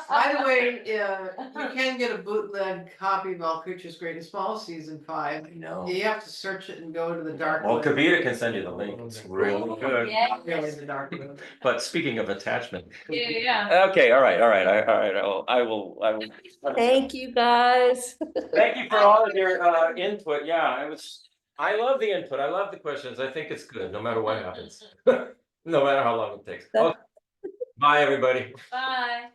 By the way, you can get a bootleg copy of All Creatures Great and Small Season 5. I know. You have to search it and go to the dark Well, web. Kavita can send you the link, it's really good. Yeah. Not really the dark web. But speaking of attachment. Yeah. Okay, all right, I will. Thank you, guys. Thank you for all of your input, yeah, I love the input, I love the questions, I think it's good, no matter what happens. No matter how long it takes. Okay. Bye, everybody. Bye.